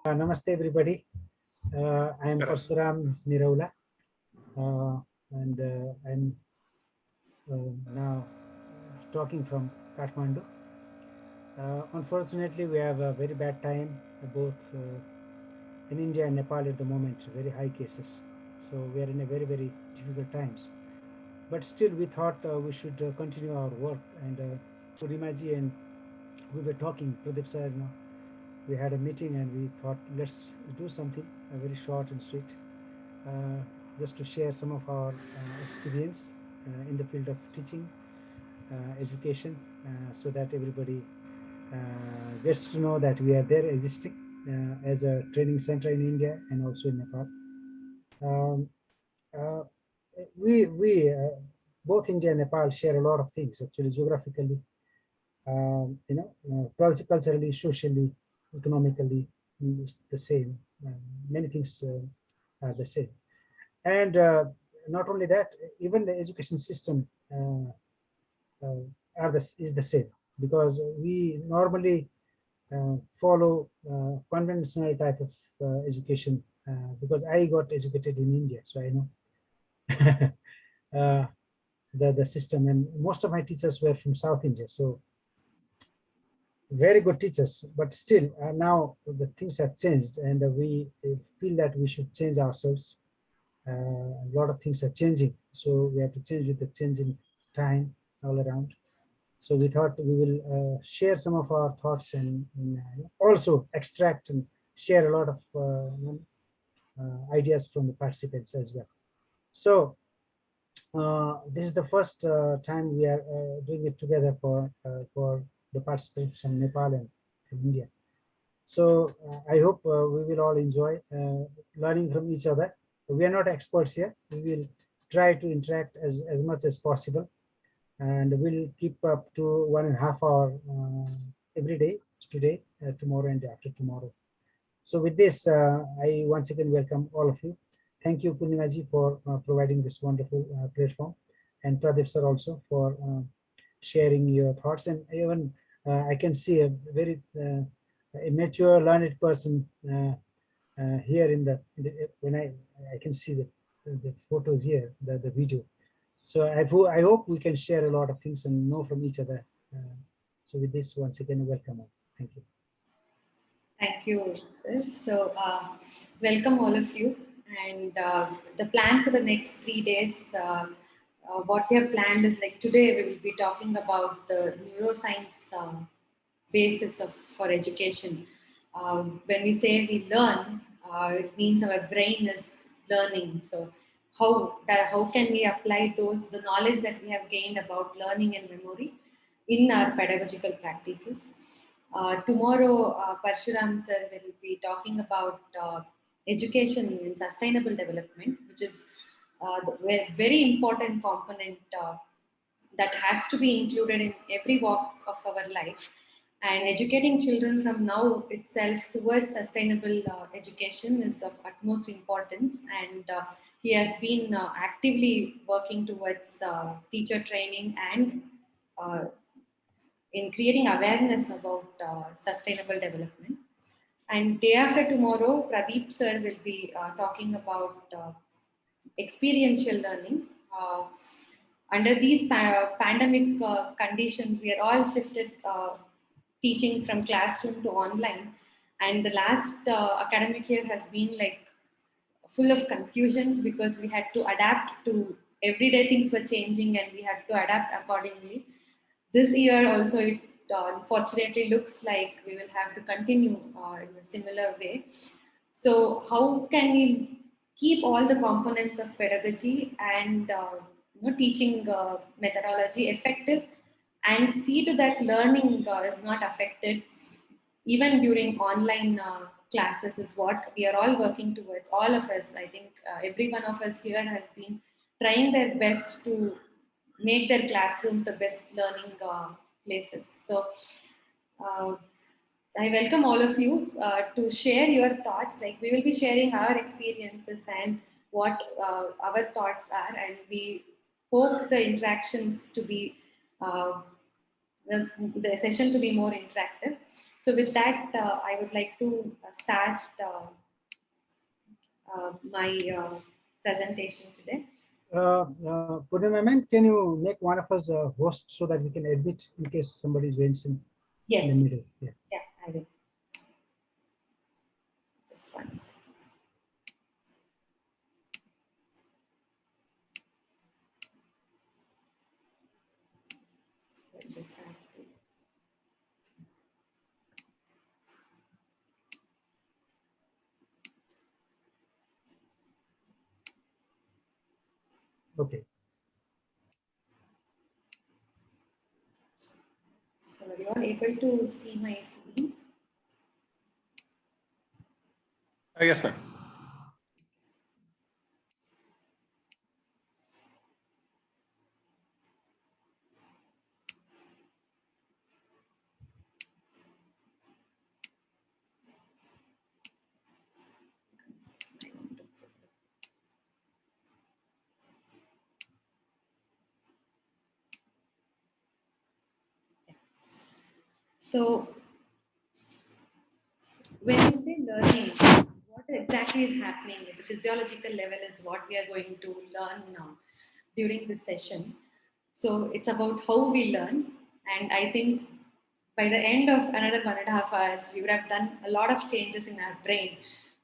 Namaste everybody. I am Parsuram Niraula, and I'm now talking from Kathmandu. Unfortunately, we have a very bad time both in India and Nepal at the moment, very high cases. So we are in a very difficult times. But still, we thought we should continue our work. And Purnimaji and we were talking, Pradeep sir, we had a meeting and we thought let's do something very short and sweet, uh, just to share some of our experience in the field of teaching, education, so that everybody gets to know that we are there existing as a training center in India and also in Nepal. Um, uh, we both India and Nepal share a lot of things actually geographically, culturally, socially, economically, it's the same. Many things are the same. And not only that, even the education system is the same, because we normally follow conventional type of education, because I got educated in India, so I know uh, the system, and most of my teachers were from South India, so very good teachers. But still, now the things have changed, and we feel that we should change ourselves. A lot of things are changing, so we have to change with the changing time all around. So we thought we will share some of our thoughts, and also extract and share a lot of ideas from the participants as well. So this is the first time we are doing it together for the participants from Nepal and from India. So I hope we will all enjoy learning from each other. We are not experts here. We will try to interact as much as possible, and we'll keep up to 1.5 hour every day, today, tomorrow, and after tomorrow. So with this, I once again welcome all of you. Thank you, Purnimaji, for providing this wonderful platform, and Pradeep sir also for sharing your thoughts. And even I can see a very a mature, learned person here when I can see the photos here, the video. So I hope we can share a lot of things and know from each other. So with this, once again, welcome all. Thank you. Thank you, sir. So, welcome all of you. And the plan for the next 3 days, what we have planned is like today we will be talking about the neuroscience basis for education. When we say we learn, it means our brain is learning. So, how can we apply the knowledge that we have gained about learning and memory in our pedagogical practices? Tomorrow, Parshuram sir will be talking about education in sustainable development, which is the very important component that has to be included in every walk of our life. And educating children from now itself towards sustainable education is of utmost importance. And he has been actively working towards teacher training and uh, in creating awareness about sustainable development. And day after tomorrow, Pradeep sir will be talking about experiential learning. Under these pandemic conditions, we are all shifted teaching from classroom to online. And the last academic year has been like full of confusions because we had to adapt to everyday things were changing and we had to adapt accordingly. This year also, it unfortunately looks like we will have to continue in a similar way. So, how can we keep all the components of pedagogy and teaching methodology effective, and see to that learning is not affected even during online classes is what we are all working towards. All of us, I think, every one of us here has been trying their best to make their classrooms the best learning places. So, uh, I welcome all of you to share your thoughts. Like we will be sharing our experiences and what our thoughts are, and we hope the interactions to be the session to be more interactive. So with that, I would like to start my presentation today. Purnima, can you make one of us a host so that we can edit in case somebody joins in the Yes, middle? Yeah. yeah, I will. Just one second. Let me start. Okay. So are you all able to see my screen? Yes, ma'am. So when we say learning, what exactly is happening at the physiological level is what we are going to learn now during this session. So it's about how we learn, and I think by the end of another 1.5 hours, we would have done a lot of changes in our brain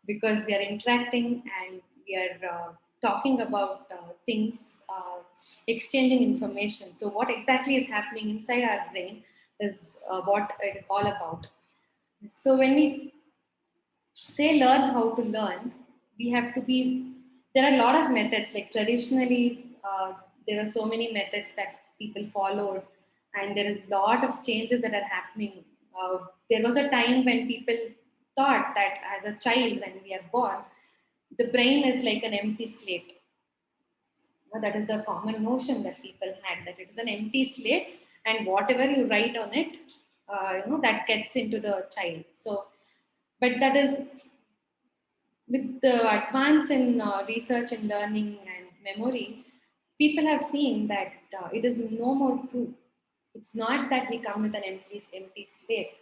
because we are interacting and we are talking about things, exchanging information. So what exactly is happening inside our brain is what it is all about. So when we say learn how to learn, we have to be, there are a lot of methods, like traditionally there are so many methods that people followed, and there is a lot of changes that are happening. There was a time when people thought that as a child, when we are born, the brain is like an empty slate. That is the common notion that people had, that it is an empty slate, and whatever you write on it, that gets into the child. So but that is, with the advance in research and learning and memory, people have seen that it is no more true. It's not that we come with an empty slate.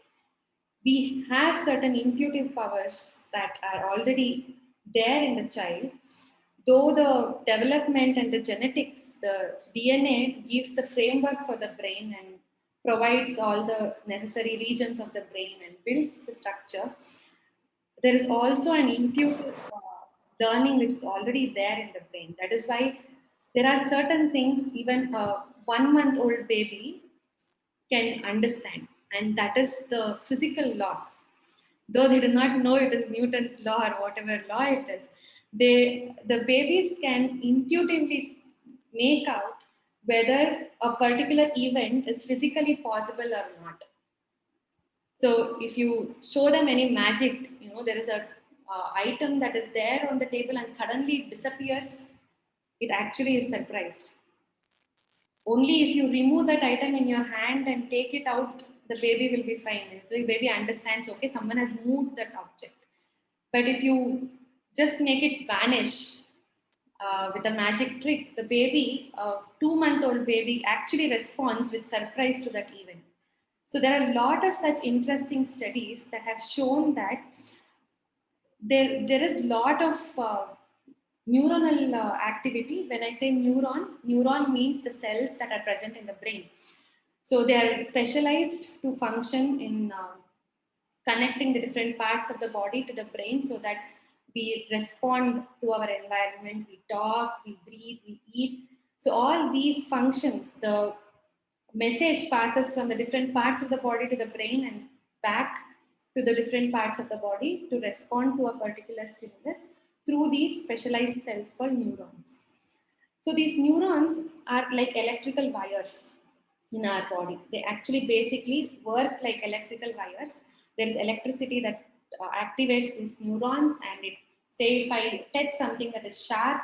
We have certain intuitive powers that are already there in the child, though the development and the genetics, the DNA gives the framework for the brain and provides all the necessary regions of the brain and builds the structure. There is also an intuitive learning which is already there in the brain. That is why there are certain things even a 1 month old baby can understand, and that is the physical laws. Though they do not know it is Newton's law or whatever law it is, the babies can intuitively make out whether a particular event is physically possible or not. So if you show them any magic, there is a item that is there on the table and suddenly it disappears, it actually is surprised. Only if you remove that item in your hand and take it out, the baby will be fine. The baby understands, okay, someone has moved that object. But if you just make it vanish with a magic trick, the baby, a 2 month old baby, actually responds with surprise to that event. So there are a lot of such interesting studies that have shown that there is a lot of neuronal activity. When I say neuron means the cells that are present in the brain. So they are specialized to function in connecting the different parts of the body to the brain so that we respond to our environment, we talk, we breathe, we eat. So all these functions, the message passes from the different parts of the body to the brain and back to the different parts of the body to respond to a particular stimulus through these specialized cells called neurons. So these neurons are like electrical wires in our body. They actually basically work like electrical wires. There is electricity that activates these neurons, and it, say if I touch something that is sharp,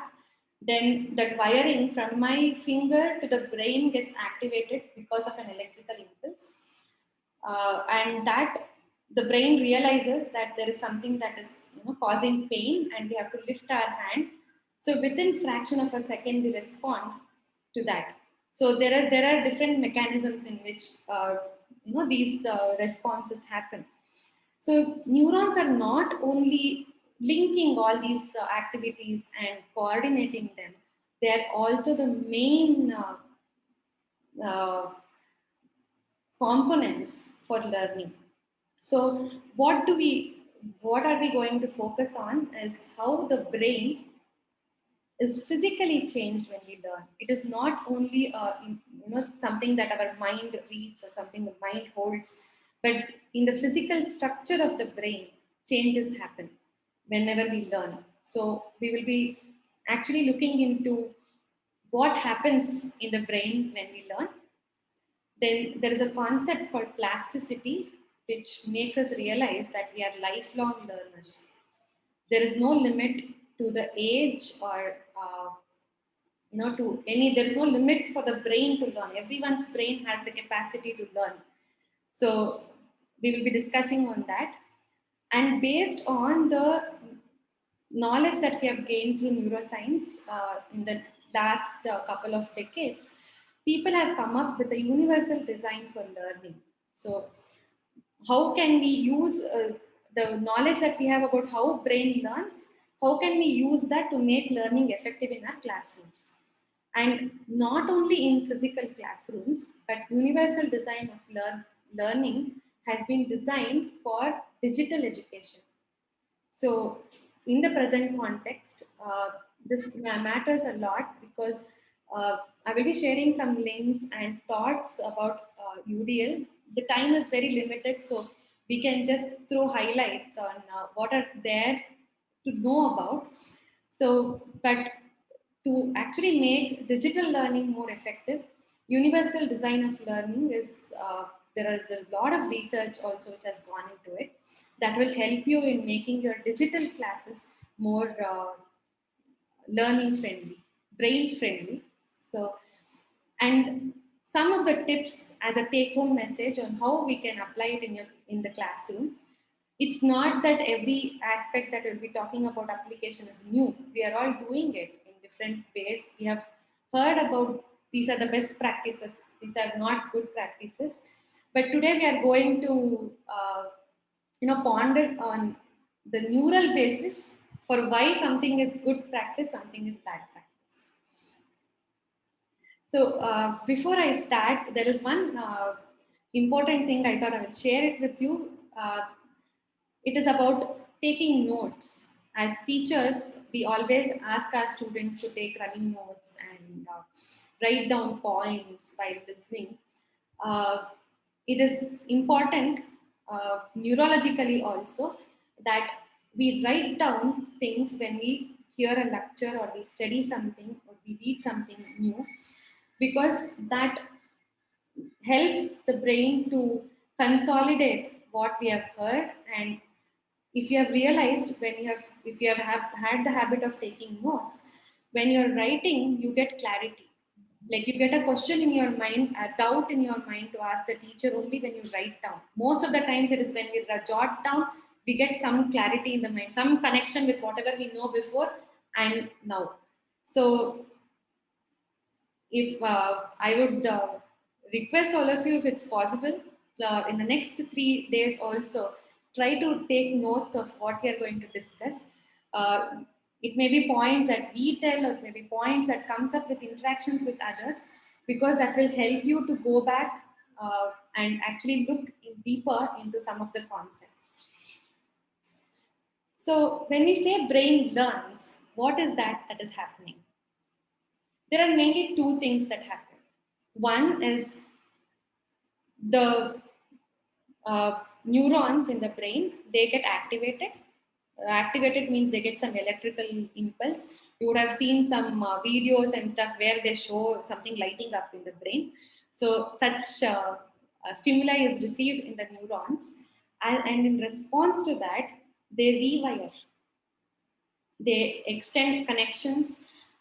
then that wiring from my finger to the brain gets activated because of an electrical impulse, and that the brain realizes that there is something that is causing pain, and we have to lift our hand. So within fraction of a second we respond to that. So there are different mechanisms in which these responses happen. So neurons are not only linking all these activities and coordinating them, they are also the main uh, components for learning. So what are we going to focus on is how the brain is physically changed when we learn. It is not only something that our mind reads or something the mind holds, but in the physical structure of the brain, changes happen whenever we learn. So we will be actually looking into what happens in the brain when we learn. Then there is a concept called plasticity, which makes us realize that we are lifelong learners. There is no limit to the age or to any. There is no limit for the brain to learn. Everyone's brain has the capacity to learn. So we will be discussing on that, and based on the knowledge that we have gained through neuroscience in the last couple of decades, people have come up with a universal design for learning. So how can we use the knowledge that we have about how brain learns, how can we use that to make learning effective in our classrooms? And not only in physical classrooms, but universal design of learning has been designed for digital education. So, in the present context, this matters a lot because I will be sharing some links and thoughts about UDL. The time is very limited, so we can just throw highlights on what are there to know about. So, but to actually make digital learning more effective, universal design of learning is there is a lot of research also which has gone into it that will help you in making your digital classes more learning friendly, brain friendly. So, and some of the tips as a take home message on how we can apply it in the classroom. It's not that every aspect that we'll be talking about application is new. We are all doing it in different ways. We have heard about these are the best practices, these are not good practices. But today we are going to ponder on the neural basis for why something is good practice, something is bad practice. So before I start, there is one important thing I thought I will share it with you. It is about taking notes. As teachers, we always ask our students to take running notes and write down points while listening. Uh, it is important neurologically also that we write down things when we hear a lecture or we study something or we read something new, because that helps the brain to consolidate what we have heard. And if you have realized, when you have if you have had the habit of taking notes, when you're writing you get clarity. Like you get a question in your mind, a doubt in your mind to ask the teacher only when you write down. Most of the times it is when we jot down, we get some clarity in the mind, some connection with whatever we know before and now. So if I would request all of you, if it's possible, in the next 3 days also, try to take notes of what we are going to discuss. Uh, it may be points that we tell, or maybe points that comes up with interactions with others, because that will help you to go back and actually look deeper into some of the concepts. So when we say brain learns, what is that is happening? There are mainly two things that happen. One is the neurons in the brain, they get activated. Activated means they get some electrical impulse. You would have seen some videos and stuff where they show something lighting up in the brain. So such stimuli is received in the neurons, and in response to that, they rewire, they extend connections.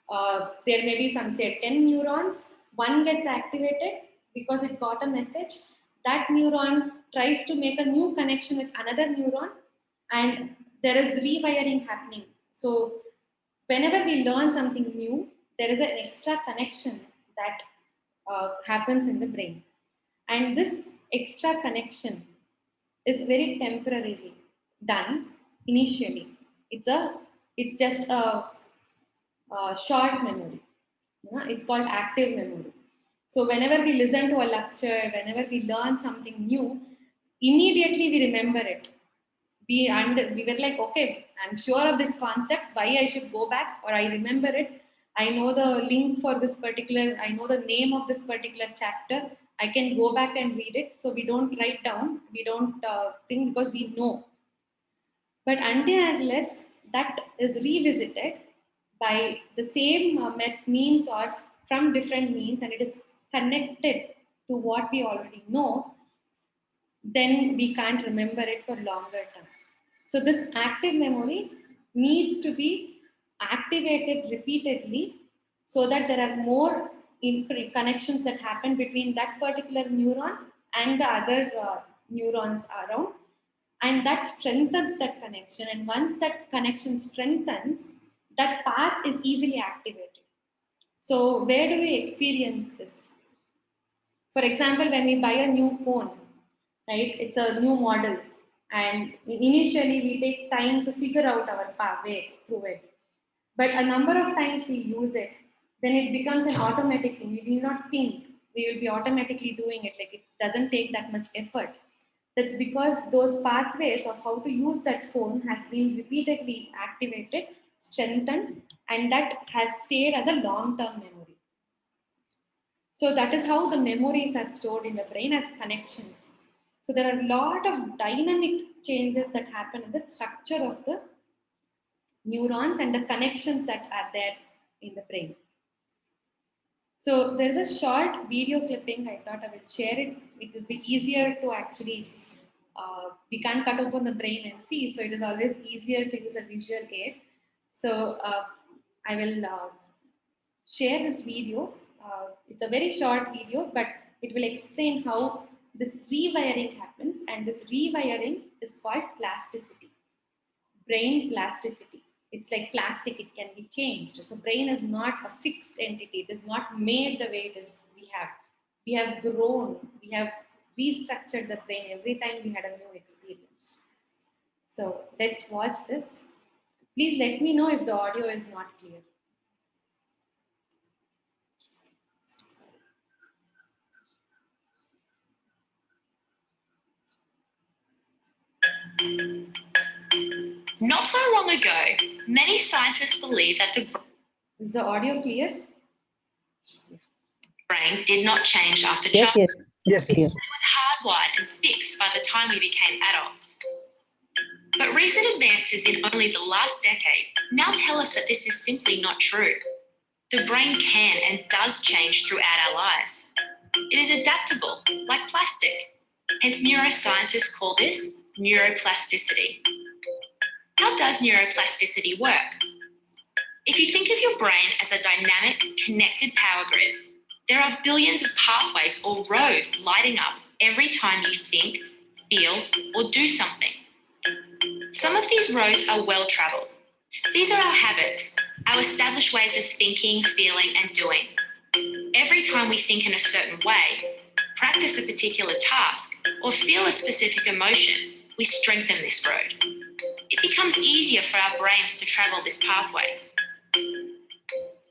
There may be some, say, 10 neurons. One gets activated because it got a message. That neuron tries to make a new connection with another neuron, and there is rewiring happening. So, whenever we learn something new, there is an extra connection that happens in the brain. And this extra connection is very temporarily done initially. It's just a short memory. It's called active memory. So whenever we listen to a lecture, whenever we learn something new, immediately we remember it. We were like, okay, I'm sure of this concept. Why I should go back, or I remember it. I know the link for this particular. I know the name of this particular chapter. I can go back and read it. So we don't write down. We don't think because we know. But until and unless that is revisited by the same means or from different means, and it is connected to what we already know, then we can't remember it for longer term. So this active memory needs to be activated repeatedly so that there are more connections that happen between that particular neuron and the other neurons around, and that strengthens that connection. And once that connection strengthens, that path is easily activated. So where do we experience this? For example, when we buy a new phone, right? It's a new model, and initially we take time to figure out our way through it. But a number of times we use it, then it becomes an automatic thing. We will not think; we will be automatically doing it. Like it doesn't take that much effort. That's because those pathways of how to use that phone has been repeatedly activated, strengthened, and that has stayed as a long-term memory. So that is how the memories are stored in the brain as connections. So there are a lot of dynamic changes that happen in the structure of the neurons and the connections that are there in the brain. So there's a short video clipping. I thought I will share it. It will be easier to actually, we can't cut open the brain and see, so it is always easier to use a visual aid. So I will share this video. It's a very short video, but it will explain how this rewiring happens, and this rewiring is called plasticity, brain plasticity. It's like plastic, it can be changed. So brain is not a fixed entity. It is not made the way it is. We have grown, we have restructured the brain every time we had a new experience. So let's watch this. Please let me know if the audio is not clear. Not so long ago, many scientists believed that the Is the audio clear? brain did not change after Yes, childhood. yes. Yes, yes. It was hardwired and fixed by the time we became adults. But recent advances in only the last decade now tell us that this is simply not true. The brain can and does change throughout our lives. It is adaptable, like plastic. Hence, neuroscientists call this neuroplasticity. How does neuroplasticity work? If you think of your brain as a dynamic, connected power grid, there are billions of pathways or roads lighting up every time you think, feel, or do something. Some of these roads are well travelled. These are our habits, our established ways of thinking, feeling, and doing. Every time we think in a certain way, practice a particular task, or feel a specific emotion, we strengthen this road. It becomes easier for our brains to travel this pathway.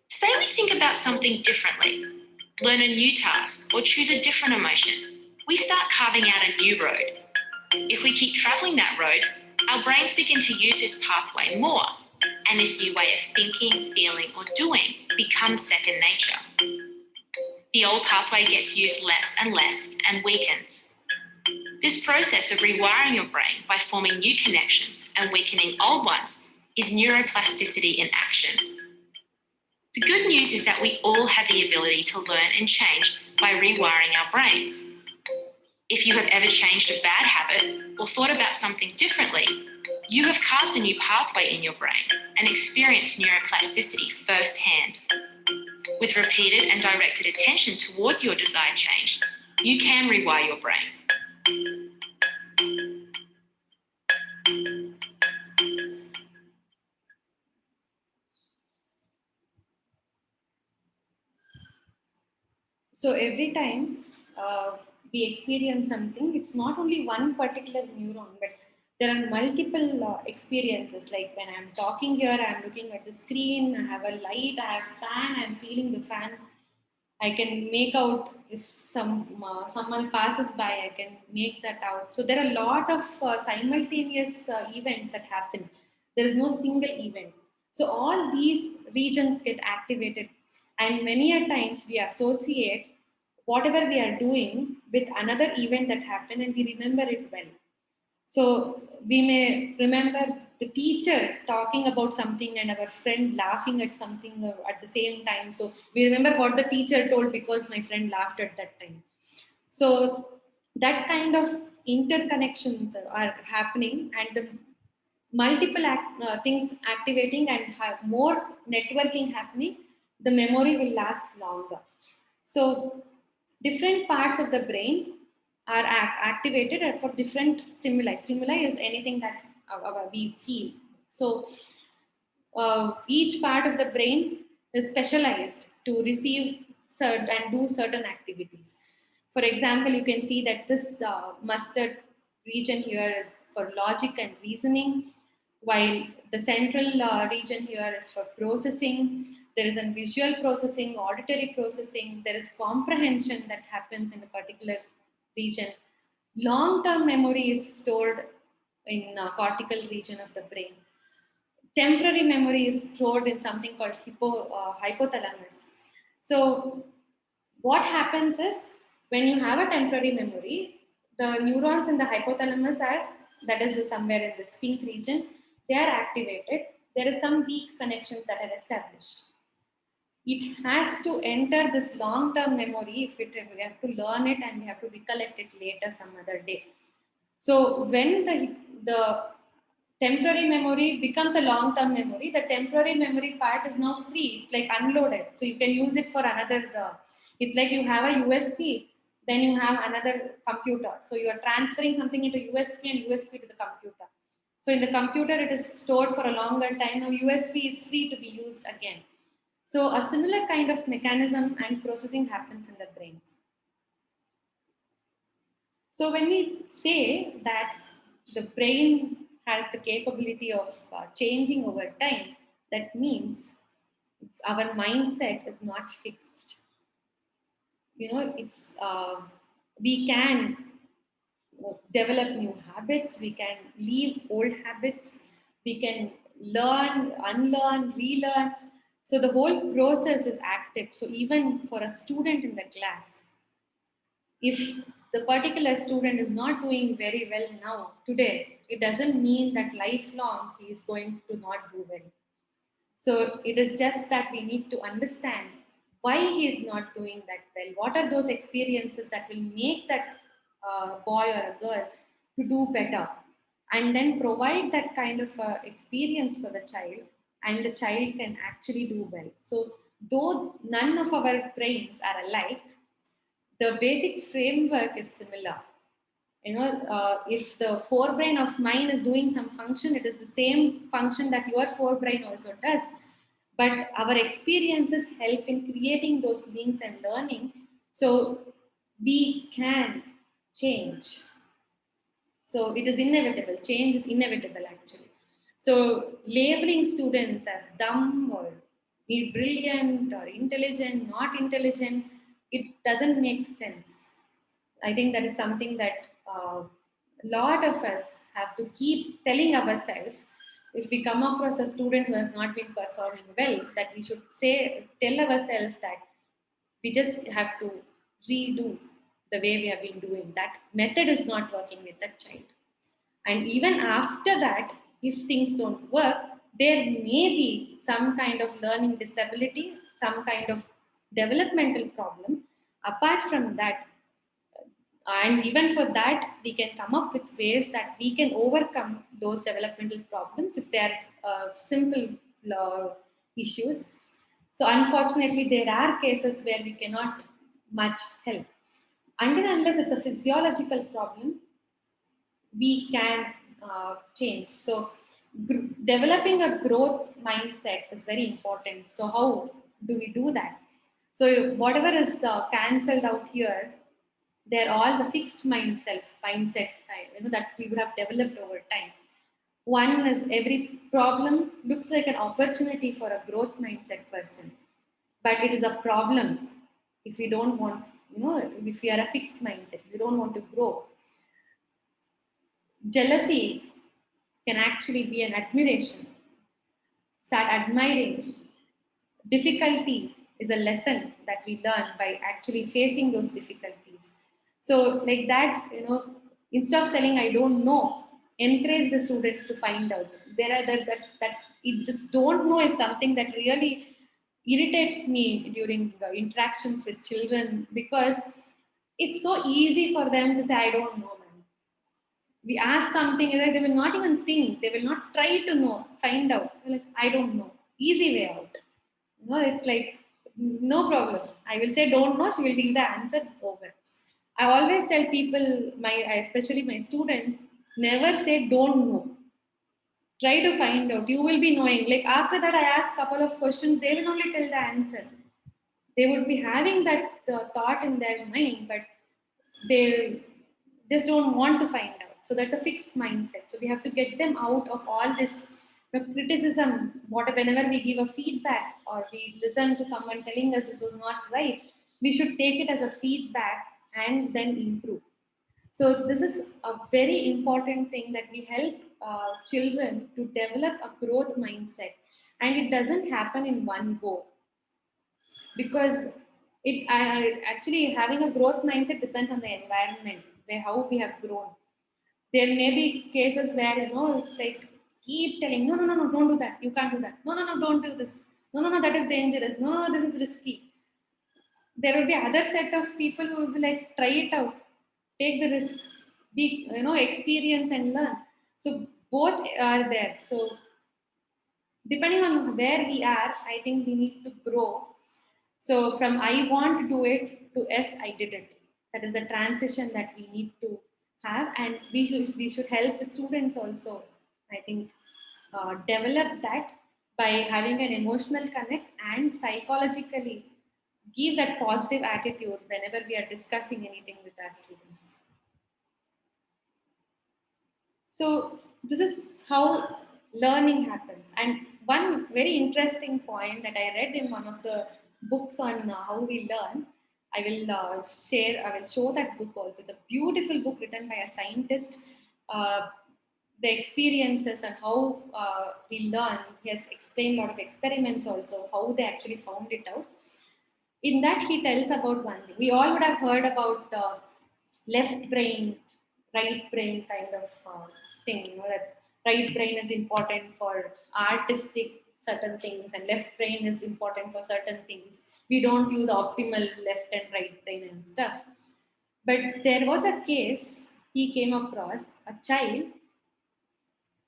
Say we think about something differently, learn a new task, or choose a different emotion. We start carving out a new road. If we keep travelling that road, our brains begin to use this pathway more, and this new way of thinking, feeling, or doing becomes second nature. The old pathway gets used less and weakens. This process of rewiring your brain by forming new connections and weakening old ones is neuroplasticity in action. The good news is that we all have the ability to learn and change by rewiring our brains. If you have ever changed a bad habit or thought about something differently, you have carved a new pathway in your brain and experienced neuroplasticity firsthand. With repeated and directed attention towards your desired change, you can rewire your brain. So every time we experience something, it's not only one particular neuron, but there are multiple experiences. Like when I'm talking here, I'm looking at the screen, I have a light, I have fan, I'm feeling the fan. I can make out if someone passes by, I can make that out. So there are a lot of simultaneous events that happen. There is no single event. So all these regions get activated, and many a times we associate whatever we are doing with another event that happened, and we remember it well. So we may remember the teacher talking about something and our friend laughing at something at the same time. So we remember what the teacher told because my friend laughed at that time. So that kind of interconnections are happening, and the multiple things activating and have more networking happening, the memory will last longer. So different parts of the brain are activated for different stimuli. Stimuli is anything that we feel. So each part of the brain is specialized to receive and do certain activities. For example, you can see that this mustard region here is for logic and reasoning, while the central region here is for processing. There is a visual processing, auditory processing, there is comprehension that happens in a particular region. Long term memory is stored in cortical region of the brain. Temporary memory is stored in something called hypothalamus. So what happens is, when you have a temporary memory, the neurons in the hypothalamus are, that is somewhere in the sphinx region, they are activated. There is some weak connections that are established. It has to enter this long-term memory if we have to learn it and we have to recollect it later some other day. So when the temporary memory becomes a long-term memory, the temporary memory part is now free. It's like unloaded. So you can use it for another. It's like you have a USB, then you have another computer. So you are transferring something into USB and USB to the computer. So in the computer, it is stored for a longer time. Now USB is free to be used again. So a similar kind of mechanism and processing happens in the brain. So when we say that the brain has the capability of changing over time, that means our mindset is not fixed. It's we can develop new habits, we can leave old habits, we can learn, unlearn, relearn. So the whole process is active. So even for a student in the class, if the particular student is not doing very well now, today, it doesn't mean that lifelong he is going to not do well. So it is just that we need to understand why he is not doing that well. What are those experiences that will make that boy or a girl to do better? And then provide that kind of experience for the child, and the child can actually do well. So though none of our brains are alike, the basic framework is similar. If the forebrain of mine is doing some function, it is the same function that your forebrain also does. But our experiences help in creating those links and learning, so we can change. So it is inevitable, change is inevitable actually. So labeling students as dumb or brilliant or intelligent, not intelligent, it doesn't make sense. I think that is something that a lot of us have to keep telling ourselves. If we come across a student who has not been performing well, that we should tell ourselves that we just have to redo the way we have been doing. That method is not working with that child. And even after that, if things don't work, there may be some kind of learning disability, some kind of developmental problem. Apart from that, and even for that, we can come up with ways that we can overcome those developmental problems if they are simple issues. So, unfortunately, there are cases where we cannot much help. Until unless it's a physiological problem, we can change. So, developing a growth mindset is very important. So, how do we do that? So, whatever is cancelled out here, They're all the fixed mindset, that we would have developed over time. One is every problem looks like an opportunity for a growth mindset person, but it is a problem if you don't want, if you are a fixed mindset, if you don't want to grow. Jealousy can actually be an admiration. Start admiring. Difficulty is a lesson that we learn by actually facing those difficulties. So, like that, instead of telling I don't know, encourage the students to find out. There are that it just don't know is something that really irritates me during the interactions with children, because it's so easy for them to say I don't know, man. We ask something, like they will not even think, they will not try to know, find out. Like, I don't know. Easy way out. It's like no problem. I will say don't know, she will give the answer over. I always tell people, especially my students, never say don't know. Try to find out. You will be knowing. Like after that, I ask couple of questions, they will only tell the answer. They would be having that thought in their mind, but they just don't want to find out. So that's a fixed mindset. So we have to get them out of all this criticism. Whenever we give a feedback or we listen to someone telling us this was not right, we should take it as a feedback and then improve. So this is a very important thing that we help children to develop a growth mindset, and it doesn't happen in one go, because actually having a growth mindset depends on the environment where how we have grown. There may be cases where it's like keep telling no, don't do that, you can't do that, no, don't do this, no, that is dangerous, no, this is risky. There will be other set of people who will be like try it out, take the risk, be experience and learn. So both are there. So depending on where we are, I think we need to grow. So from I want to do it to yes, I did it. That is the transition that we need to have, and we should help the students also. I think develop that by having an emotional connect and psychologically give that positive attitude whenever we are discussing anything with our students. So this is how learning happens. And one very interesting point that I read in one of the books on how we learn, I will show that book also. It's a beautiful book written by a scientist. Uh, the experiences and how we learn. He has explained a lot of experiments also, how they actually found it out. In that, he tells about one thing. We all would have heard about left brain, right brain kind of thing. That right brain is important for artistic certain things, and left brain is important for certain things. We don't use optimal left and right brain and stuff. But there was a case he came across a child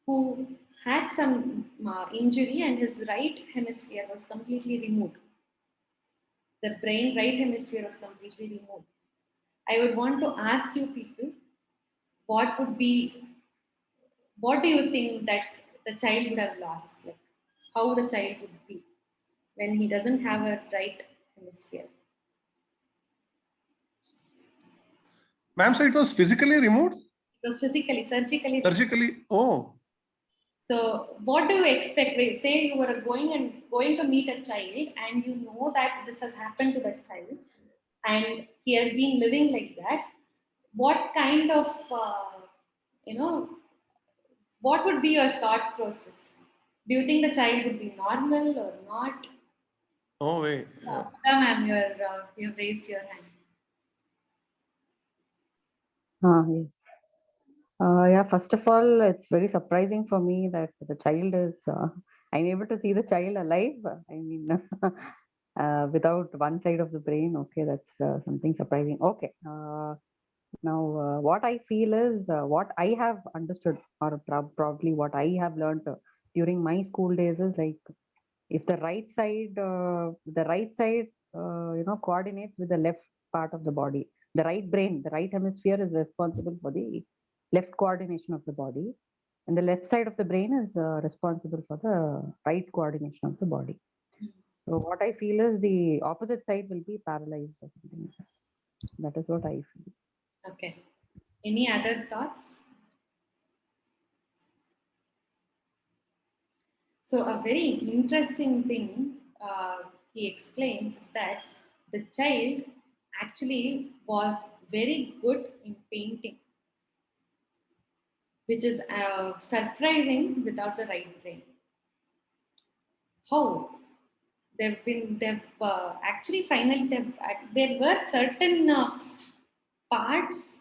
who had some injury and his right hemisphere was completely removed. The brain right hemisphere was completely removed. I would want to ask you people, what would be, what do you think that the child would have lost? Like how the child would be when he doesn't have a right hemisphere? Ma'am said it was physically removed? It was physically, surgically. Surgically? Oh. So what do you expect? Say you were going to meet a child and you know that this has happened to that child and he has been living like that. What kind of you know what would be your thought process? Do you think the child would be normal or not? Oh, wait. Ma'am, you have raised your hand. Yes. Yeah, first of all, it's very surprising for me that the child is, I'm able to see the child alive. I mean, without one side of the brain. Okay, that's something surprising. Okay. Now, what I feel is what I have understood, or probably what I have learned during my school days is like if the right side, coordinates with the left part of the body. The right brain, the right hemisphere is responsible for the left coordination of the body, and the left side of the brain is responsible for the right coordination of the body. So what I feel is the opposite side will be paralyzed or something like that. That is what I feel. Okay. Any other thoughts? So a very interesting thing he explains is that the child actually was very good in painting, which is surprising without the right brain. How? They've actually finally there were certain parts.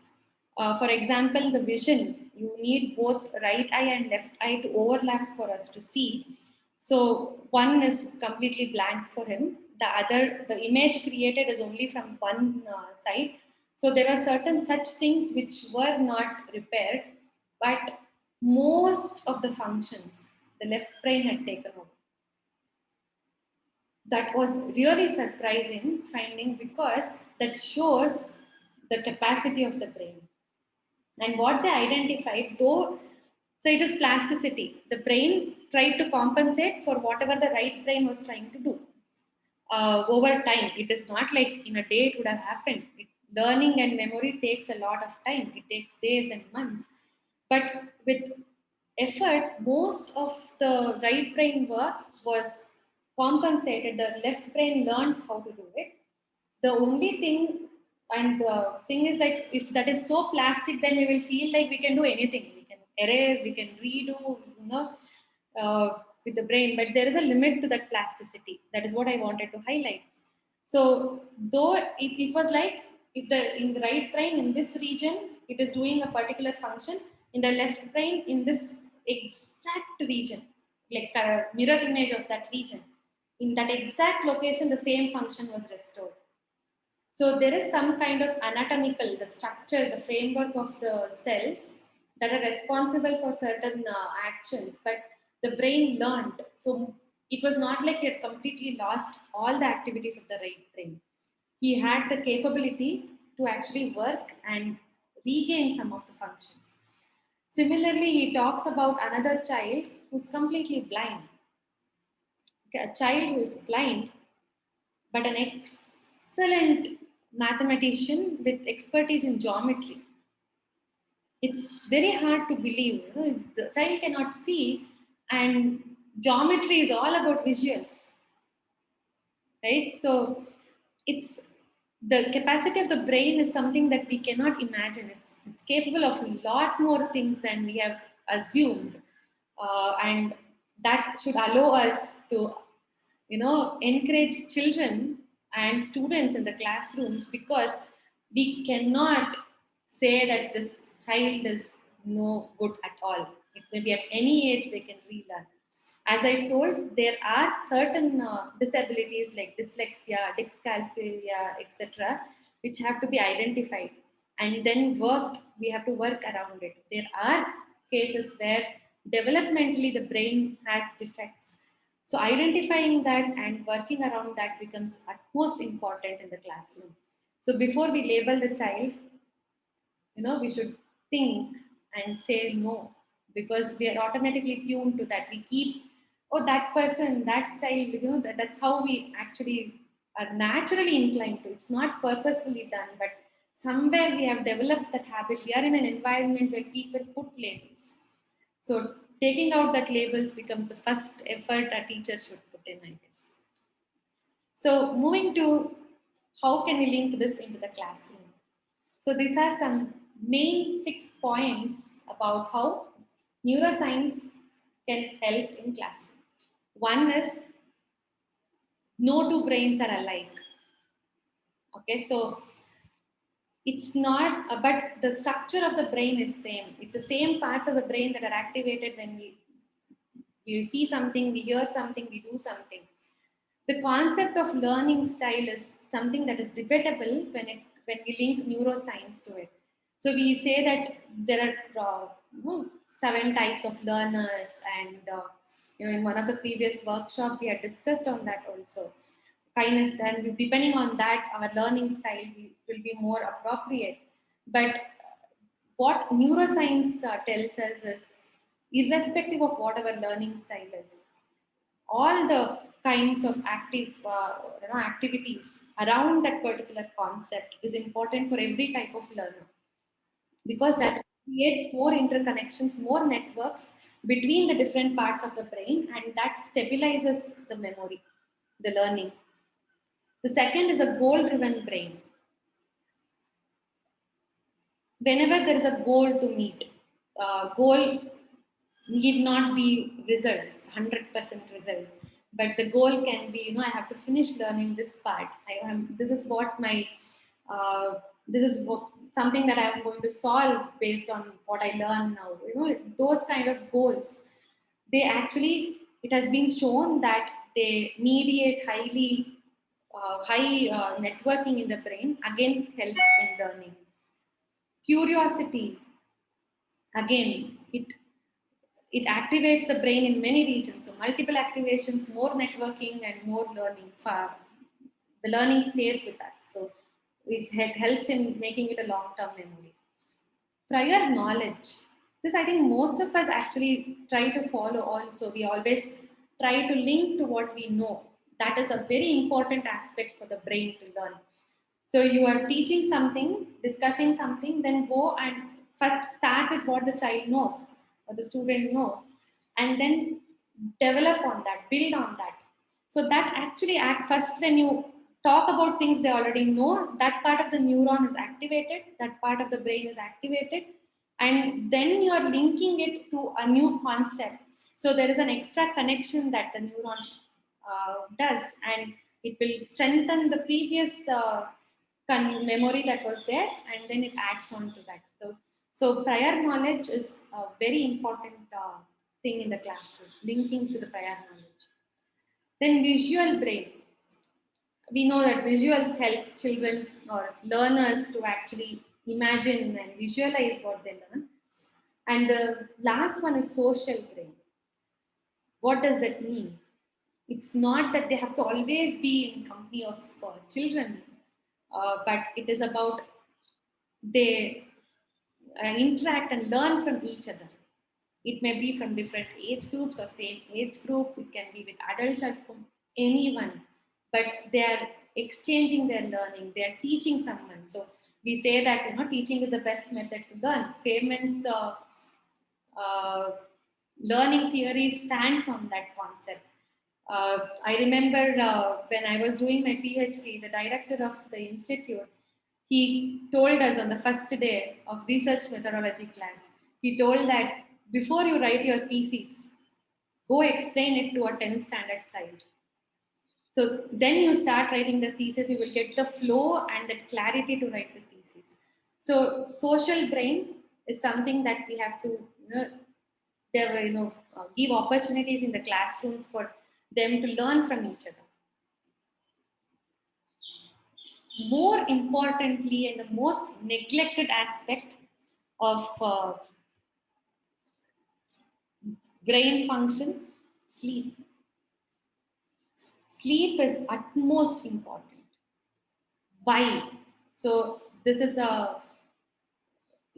For example, the vision. You need both right eye and left eye to overlap for us to see. So one is completely blank for him. The image created is only from one side. So there are certain such things which were not repaired, but most of the functions the left brain had taken over. That was really surprising finding because that shows the capacity of the brain. And what they identified, though, so it is plasticity. The brain tried to compensate for whatever the right brain was trying to do over time. It is not like in a day it would have happened. Learning and memory takes a lot of time. It takes days and months. But with effort, most of the right brain work was compensated. The left brain learned how to do it. The only thing, and the thing is like, if that is so plastic, then we will feel like we can do anything. We can erase, we can redo, with the brain. But there is a limit to that plasticity. That is what I wanted to highlight. So though it was like if the in the right brain in this region it is doing a particular function, in the left brain in this exact region, like a mirror image of that region, in that exact location the same function was restored. So there is some kind of anatomical, the structure, the framework of the cells that are responsible for certain actions, but the brain learned. So it was not like he had completely lost all the activities of the right brain. He had the capability to actually work and regain some of the functions. Similarly, he talks about another child who's completely blind. Okay, a child who is blind but an excellent mathematician with expertise in geometry. It's very hard to believe. The child cannot see, and geometry is all about visuals, right? So it's the capacity of the brain is something that we cannot imagine. It's capable of a lot more things than we have assumed, and that should allow us to encourage children and students in the classrooms, because we cannot say that this child is no good at all. It may be at any age they can relearn. As I told, there are certain disabilities like dyslexia, dyscalculia, etc., which have to be identified and then worked. We have to work around it. There are cases where developmentally the brain has defects. So identifying that and working around that becomes utmost important in the classroom. So before we label the child, we should think and say no, because we are automatically tuned to that. We keep, oh, that person, that child, that's how we actually are naturally inclined to. It's not purposefully done, but somewhere we have developed that habit. We are in an environment where people put labels. So taking out that labels becomes the first effort a teacher should put in, I guess. So moving to how can we link this into the classroom? So these are some main 6 points about how neuroscience can help in classroom. One is no two brains are alike. Okay, so it's not, but the structure of the brain is same. It's the same parts of the brain that are activated when we see something, we hear something, we do something. The concept of learning style is something that is debatable when we link neuroscience to it. So we say that there are 7 types of learners, and in one of the previous workshops we had discussed on that also. Kindness, and depending on that, our learning style will be more appropriate. But what neuroscience tells us is, irrespective of what our learning style is, all the kinds of activities around that particular concept is important for every type of learner. because that creates more interconnections, more networks between the different parts of the brain, and that stabilizes the memory, the learning. The second is a goal-driven brain. Whenever there is a goal to meet, goal need not be results, 100% result, but the goal can be, I have to finish learning this part. This is what my, this is what, something that I'm going to solve based on what I learn now. Those kind of goals, they actually, it has been shown that they mediate high networking in the brain, again helps in learning. Curiosity, again, it activates the brain in many regions. So multiple activations, more networking, and more learning. The learning stays with us. So it helps in making it a long-term memory. Prior knowledge. This, I think most of us actually try to follow also. We always try to link to what we know. That is a very important aspect for the brain to learn. So you are teaching something, discussing something, then go and first start with what the child knows or the student knows, and then develop on that, build on that. So that actually first when you talk about things they already know, that part of the neuron is activated, that part of the brain is activated, and then you are linking it to a new concept. So there is an extra connection that the neuron does, and it will strengthen the previous memory that was there, and then it adds on to that. So prior knowledge is a very important thing in the classroom, linking to the prior knowledge. Then visual brain. We know that visuals help children or learners to actually imagine and visualize what they learn. And the last one is social brain. What does that mean? It's not that they have to always be in company of children, but it is about they interact and learn from each other. It may be from different age groups or same age group. It can be with adults or from anyone, but they are exchanging their learning. They are teaching someone. So we say that teaching is the best method to learn. Feynman's uh, learning theory stands on that concept. I remember when I was doing my PhD, the director of the institute, he told us on the first day of research methodology class, he told that before you write your thesis, go explain it to a 10th standard child. So then you start writing the thesis, you will get the flow and the clarity to write the thesis. So social brain is something that we have to give opportunities in the classrooms for them to learn from each other. More importantly, and the most neglected aspect of brain function, sleep. Sleep is utmost important. Why? So this is a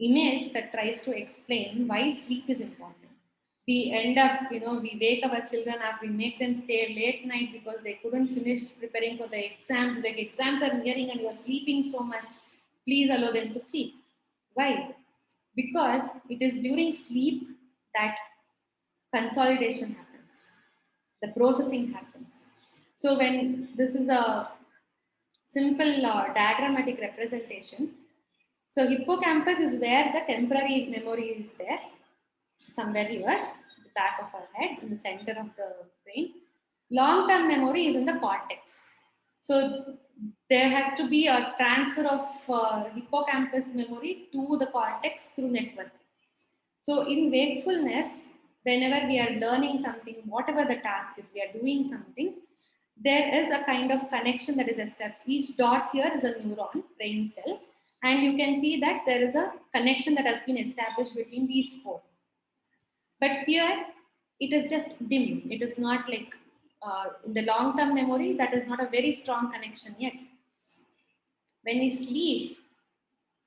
image that tries to explain why sleep is important. We end up, we wake our children up, we make them stay late night because they couldn't finish preparing for the exams. Like, exams are nearing and you're sleeping so much. Please allow them to sleep. Why? Because it is during sleep that consolidation happens, the processing happens. So when this is a simple diagrammatic representation, so hippocampus is where the temporary memory is there, somewhere here, the back of our head, in the center of the brain. Long-term memory is in the cortex. So there has to be a transfer of hippocampus memory to the cortex through network. So in wakefulness, whenever we are learning something, whatever the task is, we are doing something, there is a kind of connection that is established. Each dot here is a neuron, brain cell, and you can see that there is a connection that has been established between these four. But here, it is just dim. It is not like in the long-term memory, that is not a very strong connection yet. When we sleep,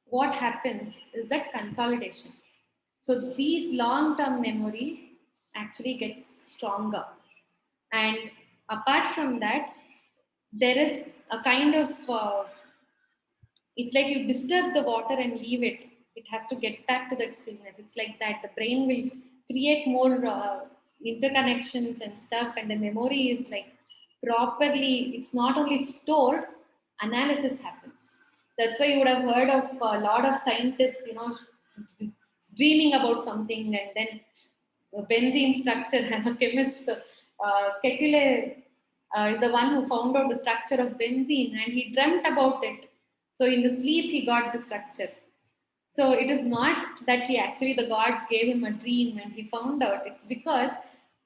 what happens is that consolidation. So these long-term memory actually gets stronger. And apart from that, there is a kind of, it's like you disturb the water and leave it. It has to get back to that stillness. It's like that. The brain will create more interconnections and stuff, and the memory is like properly, it's not only stored, analysis happens. That's why you would have heard of a lot of scientists, dreaming about something, and then benzene structure. I'm a chemist. Kekule is the one who found out the structure of benzene, and he dreamt about it. So in the sleep, he got the structure. So it is not that he actually, the God gave him a dream and he found out. It's because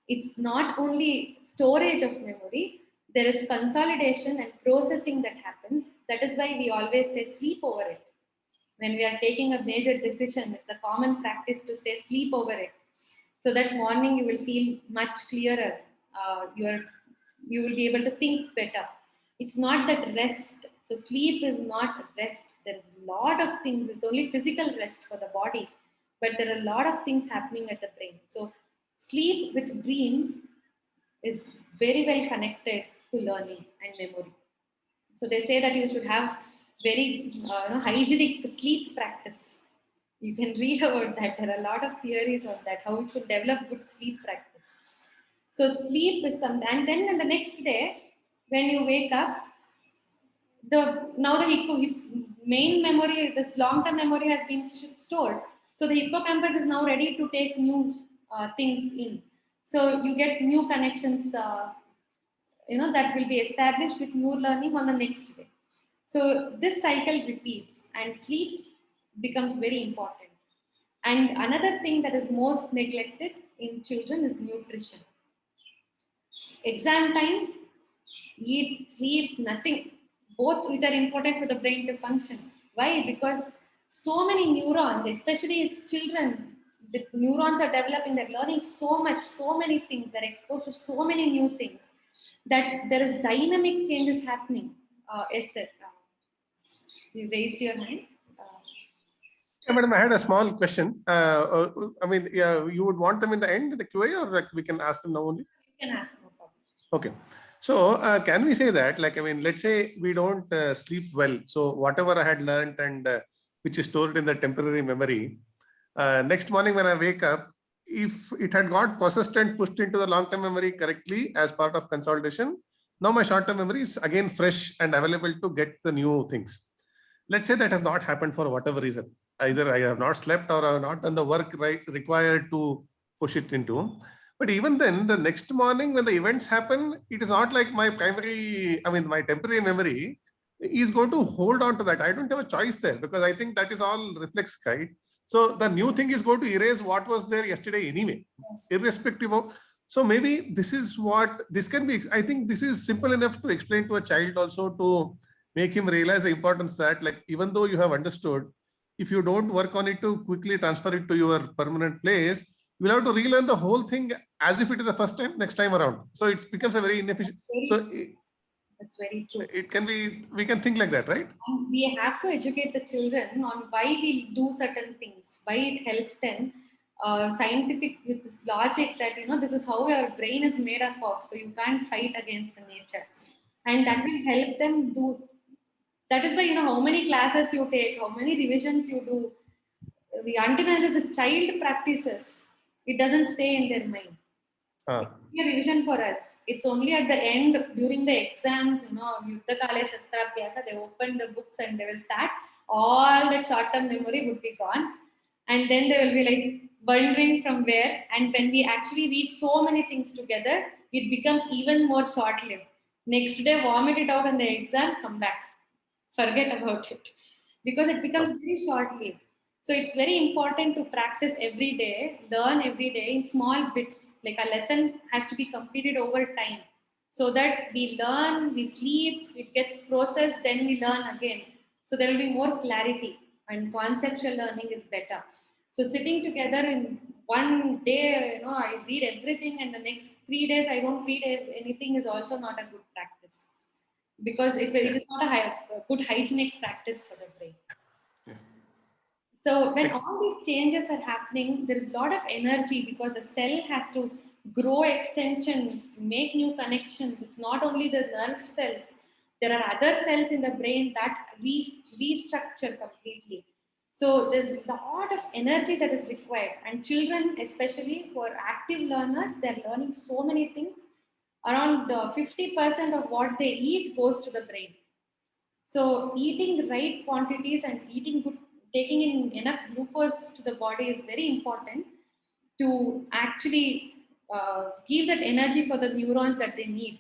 it's not only storage of memory, there is consolidation and processing that happens. That is why we always say sleep over it. When we are taking a major decision, it's a common practice to say sleep over it. So that morning you will feel much clearer. You will be able to think better. It's not that rest. So sleep is not rest. There is a lot of things. It's only physical rest for the body, but there are a lot of things happening at the brain. So sleep with dream is very well connected to learning and memory. So they say that you should have very hygienic sleep practice. You can read about that. There are a lot of theories on that, how we could develop good sleep practice. So sleep is something, and then the next day when you wake up, the main memory, this long-term memory has been stored. So the hippocampus is now ready to take new things in. So you get new connections, that will be established with new learning on the next day. So this cycle repeats, and sleep becomes very important. And another thing that is most neglected in children is nutrition. Exam time, eat, sleep, nothing. Both which are important for the brain to function. Why? Because so many neurons, especially children, the neurons are developing, they're learning so much, so many things, they're exposed to so many new things that there is dynamic changes happening. Esther, you raised your hand. Yeah, madam, I had a small question. I mean, yeah, you would want them in the end, the QA, or like we can ask them now only? You can ask, no problem. Okay. So can we say that, like, I mean, let's say we don't sleep well. So whatever I had learned and which is stored in the temporary memory, next morning when I wake up, if it had got processed and pushed into the long-term memory correctly as part of consolidation, now my short-term memory is again fresh and available to get the new things. Let's say that has not happened for whatever reason. Either I have not slept or I have not done the work required to push it into. But even then, the next morning when the events happen, it is not like my my temporary memory is going to hold on to that. I don't have a choice there because I think that is all reflex, right? So the new thing is going to erase what was there yesterday anyway, irrespective of. So maybe this is what this can be. I think this is simple enough to explain to a child also to make him realize the importance that, like, even though you have understood, if you don't work on it to quickly transfer it to your permanent place, you will have to relearn the whole thing as if it is the first time next time around. So it becomes a very inefficient. That's very true. It can be, we can think like that, right? And we have to educate the children on why we do certain things, why it helps them. Scientific with this logic that this is how your brain is made up of, so you can't fight against the nature, and that will help them do. That is why how many classes you take, how many revisions you do. Until the child practices, it doesn't stay in their mind. It's a revision for us. It's only at the end during the exams, Yuddha Kale Shastra Abhyasa, they open the books and they will start. All that short-term memory would be gone, and then they will be like wondering from where. And when we actually read so many things together, it becomes even more short-lived. Next day, vomit it out in the exam, come back, forget about it, because it becomes very short-lived. So it's very important to practice every day, learn every day in small bits. Like a lesson has to be completed over time, so that we learn, we sleep, it gets processed, then we learn again. So there will be more clarity, and conceptual learning is better. So sitting together in one day, I read everything, and the next 3 days I don't read anything is also not a good practice, because it is not a good hygienic practice for the brain. So when all these changes are happening, there is a lot of energy because the cell has to grow extensions, make new connections. It's not only the nerve cells. There are other cells in the brain that restructure completely. So there's a lot of energy that is required, and children, especially who are active learners, they're learning so many things. Around 50% of what they eat goes to the brain. So eating the right quantities and eating good, taking in enough glucose to the body is very important to actually give that energy for the neurons that they need.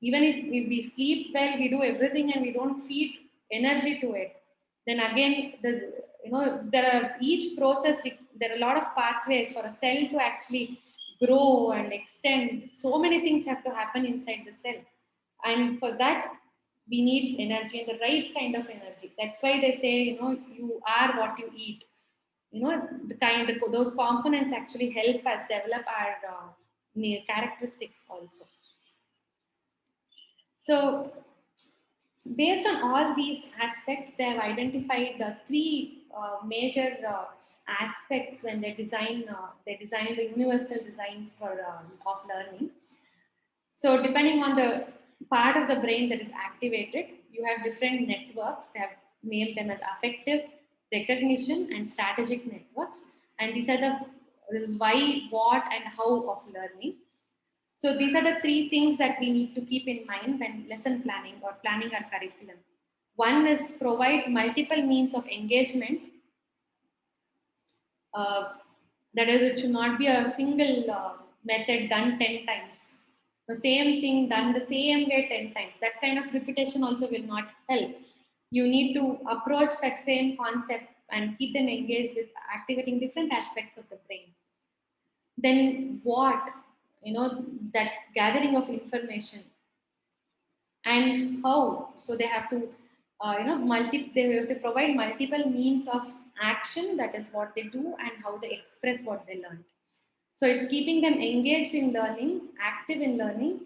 Even if we sleep well, we do everything and we don't feed energy to it, then again, there are each process, there are a lot of pathways for a cell to actually grow and extend. So many things have to happen inside the cell. And for that, we need energy and the right kind of energy. That's why they say, you are what you eat. Those components actually help us develop our characteristics also. So based on all these aspects, they have identified the three major aspects when they design the universal design for of learning. So depending on the part of the brain that is activated, you have different networks. They have named them as affective, recognition, and strategic networks. And these are this is why, what, and how of learning. So these are the three things that we need to keep in mind when lesson planning or planning our curriculum. One is provide multiple means of engagement. That is, it should not be a single method done 10 times. The same thing done the same way 10 times. That kind of repetition also will not help. You need to approach that same concept and keep them engaged with activating different aspects of the brain. Then what? That gathering of information. And how? So they have to, they have to provide multiple means of action. That is what they do and how they express what they learned. So it's keeping them engaged in learning, active in learning.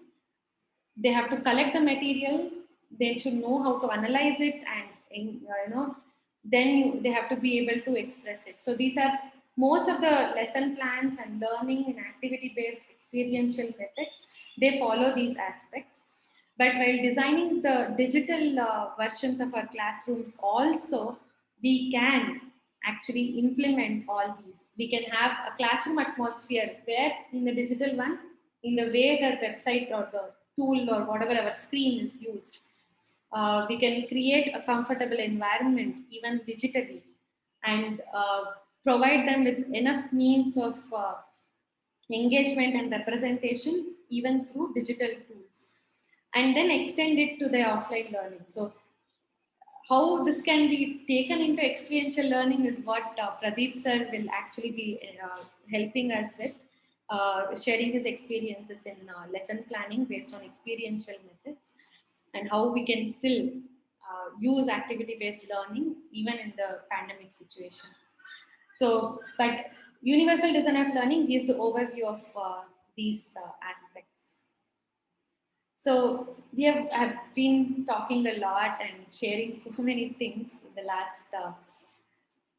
They have to collect the material. They should know how to analyze it, and then they have to be able to express it. So these are most of the lesson plans and learning and activity-based experiential methods. They follow these aspects. But while designing the digital versions of our classrooms, also we can actually implement all these. We can have a classroom atmosphere where in the digital one, in the way the website or the tool or whatever our screen is used, we can create a comfortable environment even digitally, and provide them with enough means of engagement and representation even through digital tools, and then extend it to the offline learning. So how this can be taken into experiential learning is what Pradeep sir will actually be helping us with, sharing his experiences in lesson planning based on experiential methods, and how we can still use activity-based learning even in the pandemic situation. So, but universal design of learning gives the overview of these aspects. So we have been talking a lot and sharing so many things in the last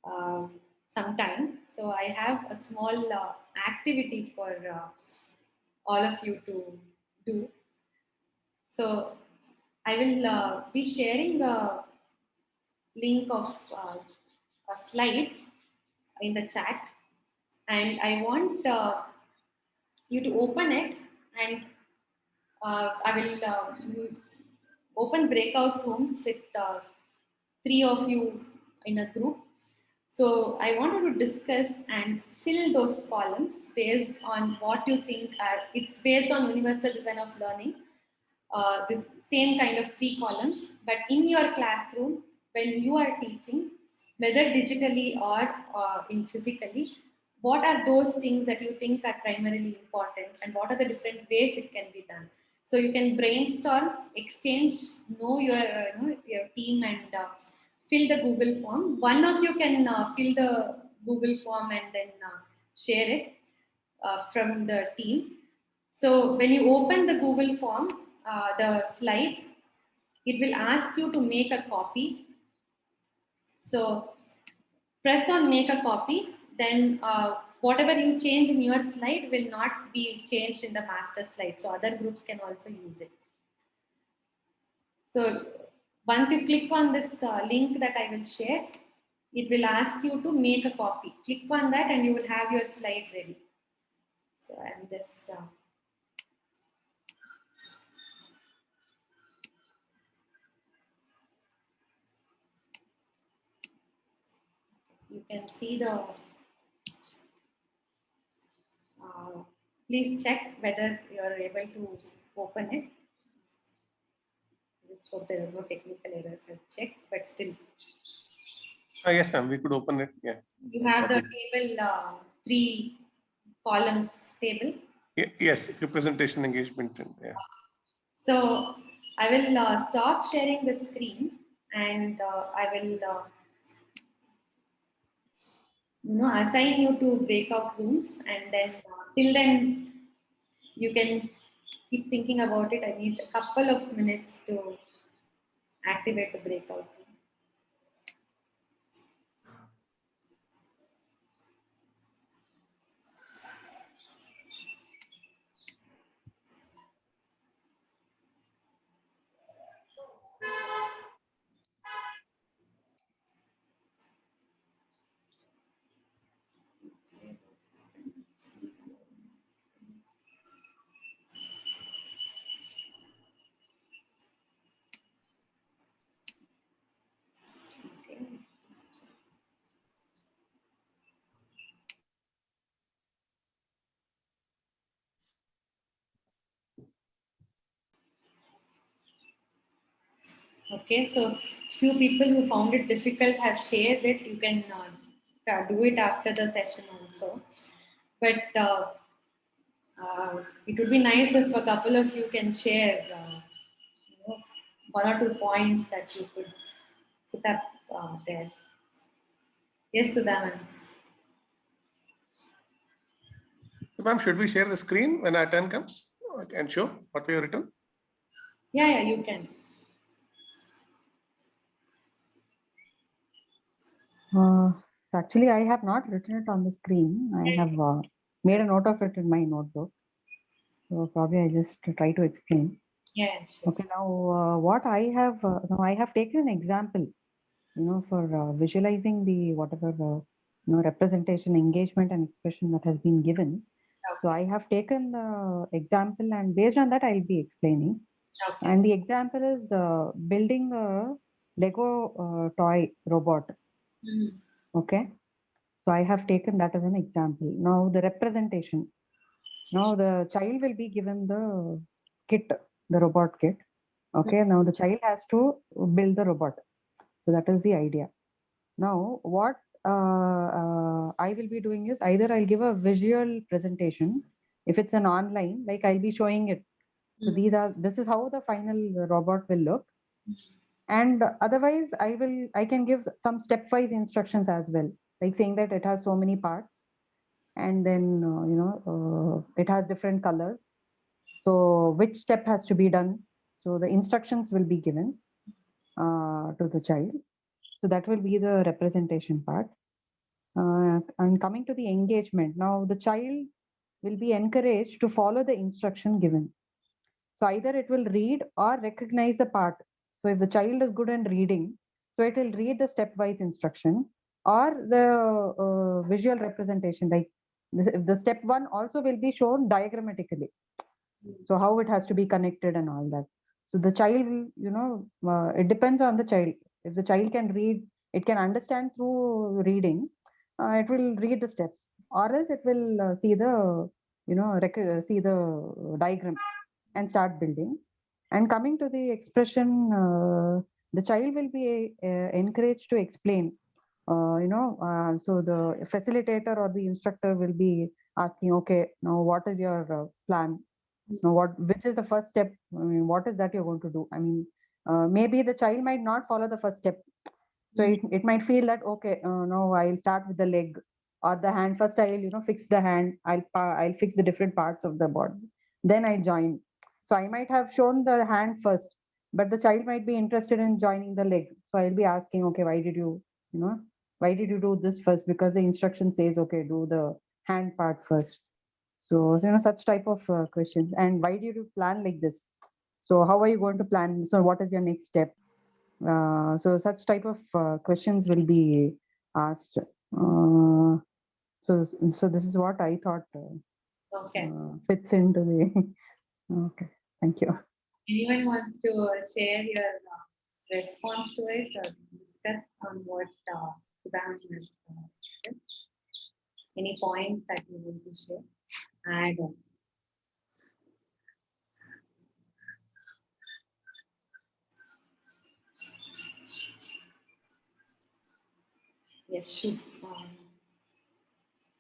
uh, some time. So I have a small activity for all of you to do. So I will be sharing a link of a slide in the chat, and I want you to open it, and I will open breakout rooms with three of you in a group. So I wanted to discuss and fill those columns based on what you think are, it's based on universal design of learning, the same kind of three columns, but in your classroom, when you are teaching, whether digitally or in physically, what are those things that you think are primarily important, and what are the different ways it can be done? So you can brainstorm, exchange, know your team, and fill the Google form. One of you can fill the Google form and then share it from the team. So when you open the Google form, the slide, it will ask you to make a copy. So press on make a copy, then whatever you change in your slide will not be changed in the master slide. So other groups can also use it. So once you click on this link that I will share, it will ask you to make a copy. Click on that and you will have your slide ready. So I'm just you can see the please check whether you are able to open it. Just hope there are no technical errors. I've checked, but still. Yes, ma'am, we could open it. Yeah. You have the table, 3 columns table. Yes, representation, engagement. Yeah. So I will stop sharing the screen and I will assign you to breakout rooms, and then till then you can keep thinking about it. I need a couple of minutes to activate the breakout room. Okay. Okay, so few people who found it difficult have shared it. You can do it after the session also. But it would be nice if a couple of you can share, 1 or 2 points that you could put up there. Yes, Sudhaman. Ma'am, should we share the screen when our turn comes and show what we have written? Yeah, you can. Actually, I have not written it on the screen. I have made a note of it in my notebook. So probably I just try to explain. Yeah, sure. Okay, now what I have, now I have taken an example, for visualizing the whatever representation, engagement, and expression that has been given. Okay. So I have taken the example, and based on that, I'll be explaining. Okay. And the example is building a Lego toy robot. Mm. Okay. So I have taken that as an example. Now the representation. Now the child will be given the kit, the robot kit. Okay. Now the child has to build the robot. So that is the idea. Now what I will be doing is either I'll give a visual presentation. If it's an online, like I'll be showing it. So this is how the final robot will look. And otherwise I can give some stepwise instructions as well, like saying that it has so many parts, and then it has different colors, so which step has to be done. So the instructions will be given to the child. So that will be the representation part. And coming to the engagement, now the child will be encouraged to follow the instruction given. So either it will read or recognize the part. So if the child is good in reading, so it will read the stepwise instruction or the visual representation. Like the step 1 also will be shown diagrammatically. So how it has to be connected and all that. So the child will, it depends on the child. If the child can read, it can understand through reading, it will read the steps, or else it will see the, see the diagram and start building. And coming to the expression, the child will be encouraged to explain. So the facilitator or the instructor will be asking, okay, now what is your plan? Now, which is the first step? I mean, what is that you're going to do? I mean, maybe the child might not follow the first step. So it might feel that, okay, no, I'll start with the leg or the hand. First, I'll, fix the hand. I'll fix the different parts of the body. Then I join. So I might have shown the hand first, but the child might be interested in joining the leg. So I'll be asking, okay, why did you do this first? Because the instruction says, okay, do the hand part first. So, such type of questions. And why did you plan like this? So how are you going to plan? So what is your next step? So such type of questions will be asked. So this is what I thought Okay. fits into the. Okay, thank you. Anyone wants to share your response to it or discuss on what Sudha has discussed? Any point that you want to share? Add on. Yes,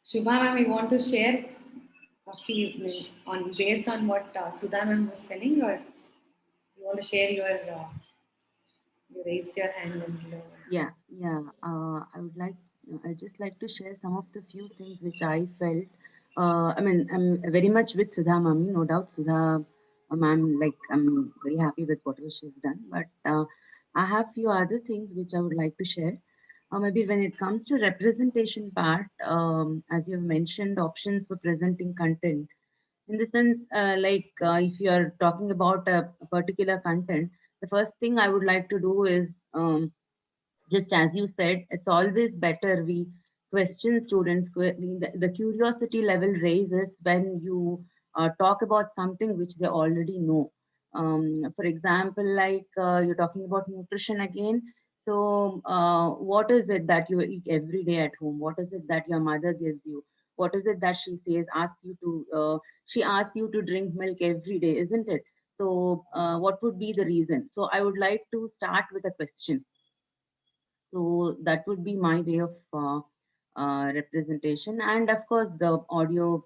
Shubha ma'am, you want to share a few on based on what Sudha ma'am was telling, or you want to share your you raised your hand and Yeah, yeah. I would like, I just like to share some of the few things which I felt. I mean, I'm very much with Sudha Mami, no doubt. Sudha ma'am, like, I'm very happy with whatever she's done. But I have few other things which I would like to share. Maybe when it comes to representation part, as you've mentioned, options for presenting content. In the sense, if you are talking about a particular content, the first thing I would like to do is just as you said, it's always better we question students. The curiosity level raises when you talk about something which they already know. For example, you're talking about nutrition again. So, what is it that you eat every day at home? What is it that your mother gives you? What is it that she says, she asks you to drink milk every day, isn't it? So, what would be the reason? So, I would like to start with a question. So that would be my way of representation, and of course the audio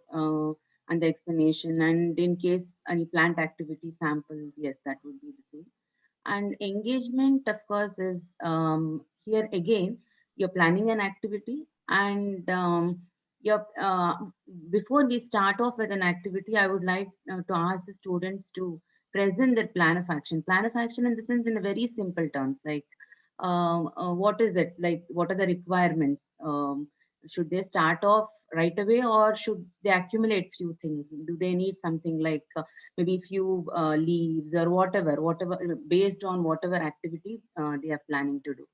and the explanation. And in case any plant activity samples, yes, that would be the same. And engagement, of course, is here again. You're planning an activity, and you're, before we start off with an activity, I would like to ask the students to present their plan of action. Plan of action, in the sense, in a very simple terms, like what is it? Like, what are the requirements? Should they start off right away, or should they accumulate few things? Do they need something like maybe few leaves or whatever, based on whatever activities they are planning to do?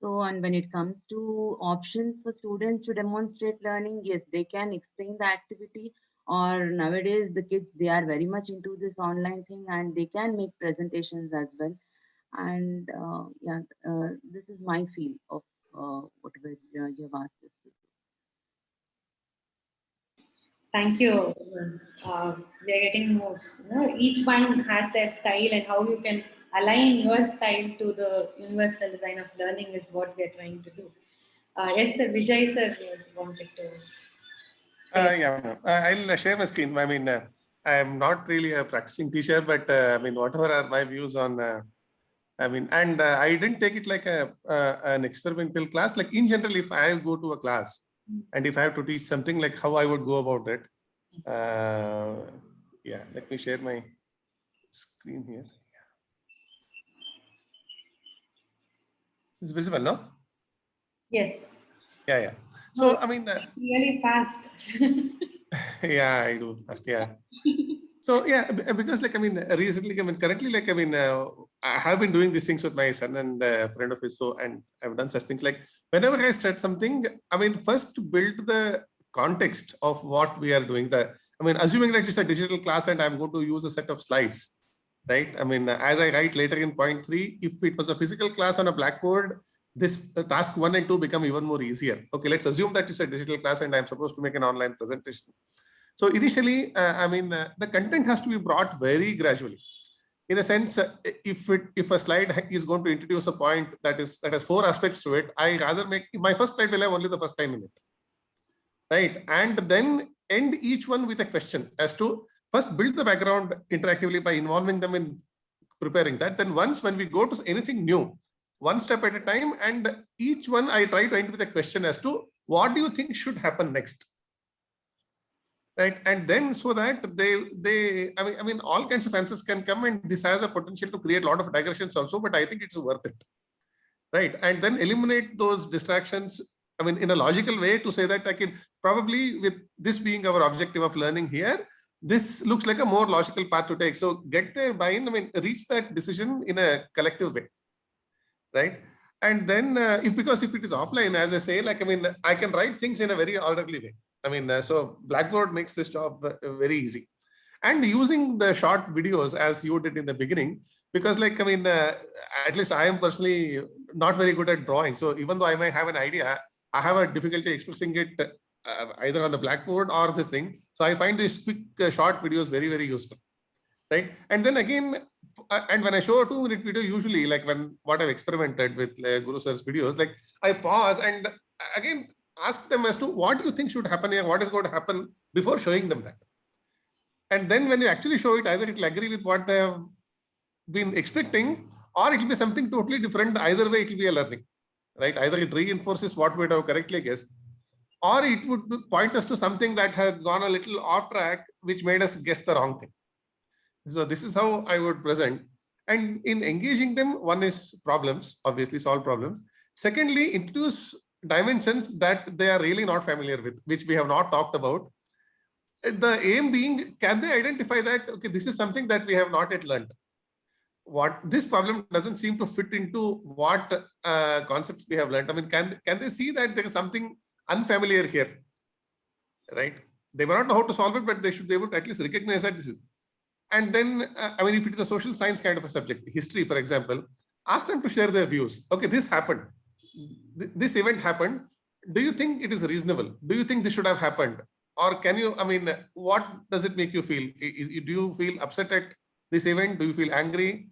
So, and when it comes to options for students to demonstrate learning, yes, they can explain the activity. Or nowadays, the kids, they are very much into this online thing, and they can make presentations as well. And yeah, this is my feel of whatever you have asked us to. Thank you. We are getting more. Each one has their style, and how you can align your style to the universal design of learning is what we are trying to do. Yes, sir. Vijay sir was wanted to share. Yeah, ma'am. I'll share my screen. I mean, I am not really a practicing teacher, but I mean, whatever are my views on, I mean, and I didn't take it like an experimental class. Like in general, if I go to a class and if I have to teach something, like how I would go about it. Yeah, let me share my screen here. It's visible, no? Yes. Yeah, yeah. So, I mean, Really fast. yeah, I do. Yeah. So yeah, because like, I mean, recently, I mean, currently, like, I mean, I have been doing these things with my son and a friend of his. So, and I've done such things like whenever I start something, I mean, first to build the context of what we are doing. I mean, assuming that it's a digital class and I'm going to use a set of slides, right? I mean, as I write later in point 3, if it was a physical class on a blackboard, this task 1 and 2 become even more easier. Okay, let's assume that it's a digital class and I'm supposed to make an online presentation. So initially, I mean, the content has to be brought very gradually. In a sense, if a slide is going to introduce a point that has 4 aspects to it, I rather make my first slide will have only the first 10 minutes, right? And then end each one with a question as to first build the background interactively by involving them in preparing that. Then once when we go to anything new, one step at a time, and each one I try to end with a question as to what do you think should happen next? Right, and then so that I mean all kinds of answers can come, and this has a potential to create a lot of digressions also, but I think it's worth it, right? And then eliminate those distractions, I mean, in a logical way, to say that I can probably, with this being our objective of learning here, this looks like a more logical path to take. So get there by, I mean, reach that decision in a collective way, right? And then because if it is offline, as I say, like, I mean, I can write things in a very orderly way. I mean, so Blackboard makes this job very easy. And using the short videos as you did in the beginning, because like, I mean, at least I am personally not very good at drawing. So even though I may have an idea, I have a difficulty expressing it either on the Blackboard or this thing. So I find these quick short videos very, very useful. Right. And then again, and when I show a 2-minute video, usually like when what I've experimented with Guru Sir's videos, like I pause and again ask them as to what do you think should happen here, what is going to happen before showing them that. And then when you actually show it, either it will agree with what they have been expecting, or it will be something totally different. Either way, it will be a learning, right? Either it reinforces what we have correctly guessed, or it would point us to something that has gone a little off track, which made us guess the wrong thing. So this is how I would present. And in engaging them, one is problems, obviously solve problems. Secondly, introduce dimensions that they are really not familiar with, which we have not talked about. The aim being, can they identify that, okay, this is something that we have not yet learned. What this problem doesn't seem to fit into what concepts we have learned. I mean, can they see that there is something unfamiliar here, right? They may not know how to solve it, but they should be able to at least recognize that this is. And then, I mean, if it is a social science kind of a subject, history, for example, ask them to share their views. Okay, this happened. This event happened. Do you think it is reasonable? Do you think this should have happened? Or can you, I mean, what does it make you feel? Do you feel upset at this event? Do you feel angry?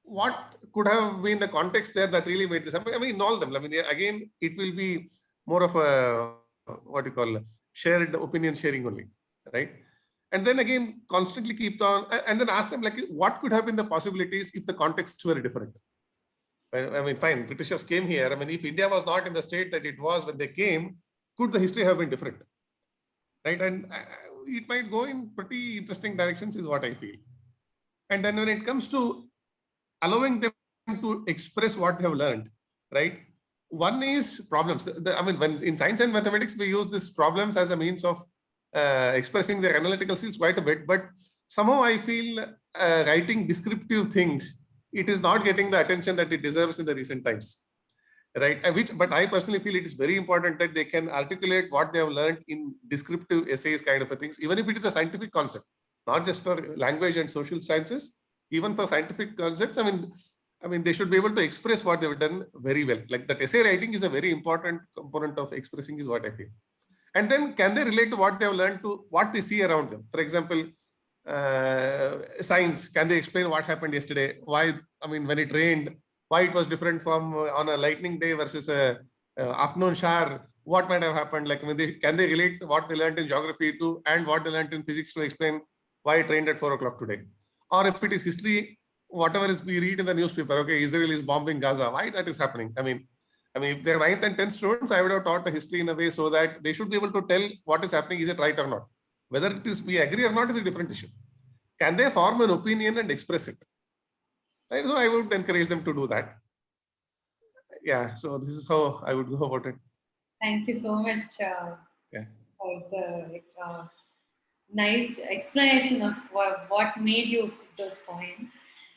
What could have been the context there that really made this happen? I mean, all them. I mean, again, it will be more of a, what you call, shared opinion sharing only, right? And then again, constantly keep on, and then ask them like, what could have been the possibilities if the contexts were different? I mean, fine, Britishers came here. I mean, if India was not in the state that it was when they came, could the history have been different? Right? And it might go in pretty interesting directions is what I feel. And then when it comes to allowing them to express what they have learned, right? One is problems. I mean, when in science and mathematics, we use these problems as a means of expressing their analytical skills quite a bit, but somehow I feel writing descriptive things, it is not getting the attention that it deserves in the recent times, right? But I personally feel it is very important that they can articulate what they have learned in descriptive essays kind of a things, even if it is a scientific concept, not just for language and social sciences, even for scientific concepts. I mean, they should be able to express what they've done very well. Like that essay writing is a very important component of expressing is what I feel. And then can they relate to what they have learned to what they see around them? For example, science, can they explain what happened yesterday? Why, I mean, when it rained, why it was different from on a lightning day versus a afternoon shower? What might have happened? Like, I mean, can they relate what they learned in geography to and what they learned in physics to explain why it rained at 4 o'clock today? Or if it is history, whatever is we read in the newspaper, okay, Israel is bombing Gaza, why that is happening? I mean, if they're 9th and 10th students, I would have taught the history in a way so that they should be able to tell what is happening, is it right or not? Whether it is we agree or not is a different issue. Can they form an opinion and express it? Right? So I would encourage them to do that. Yeah, so this is how I would go about it. Thank you so much for the nice explanation of what made you put those points.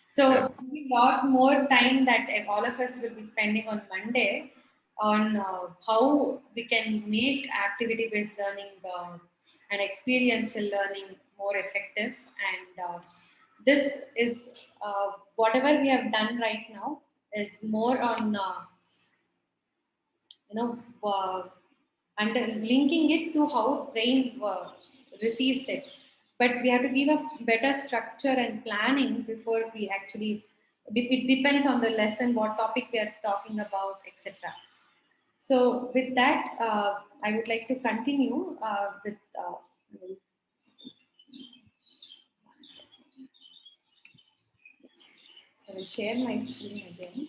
So we got more time that all of us will be spending on Monday on how we can make activity-based learning and experiential learning more effective. And this is whatever we have done right now is more on and linking it to how brain receives it. But we have to give a better structure and planning before we actually. It depends on the lesson, what topic we are talking about, etc. So with that, I would like to continue with. So I'll share my screen again.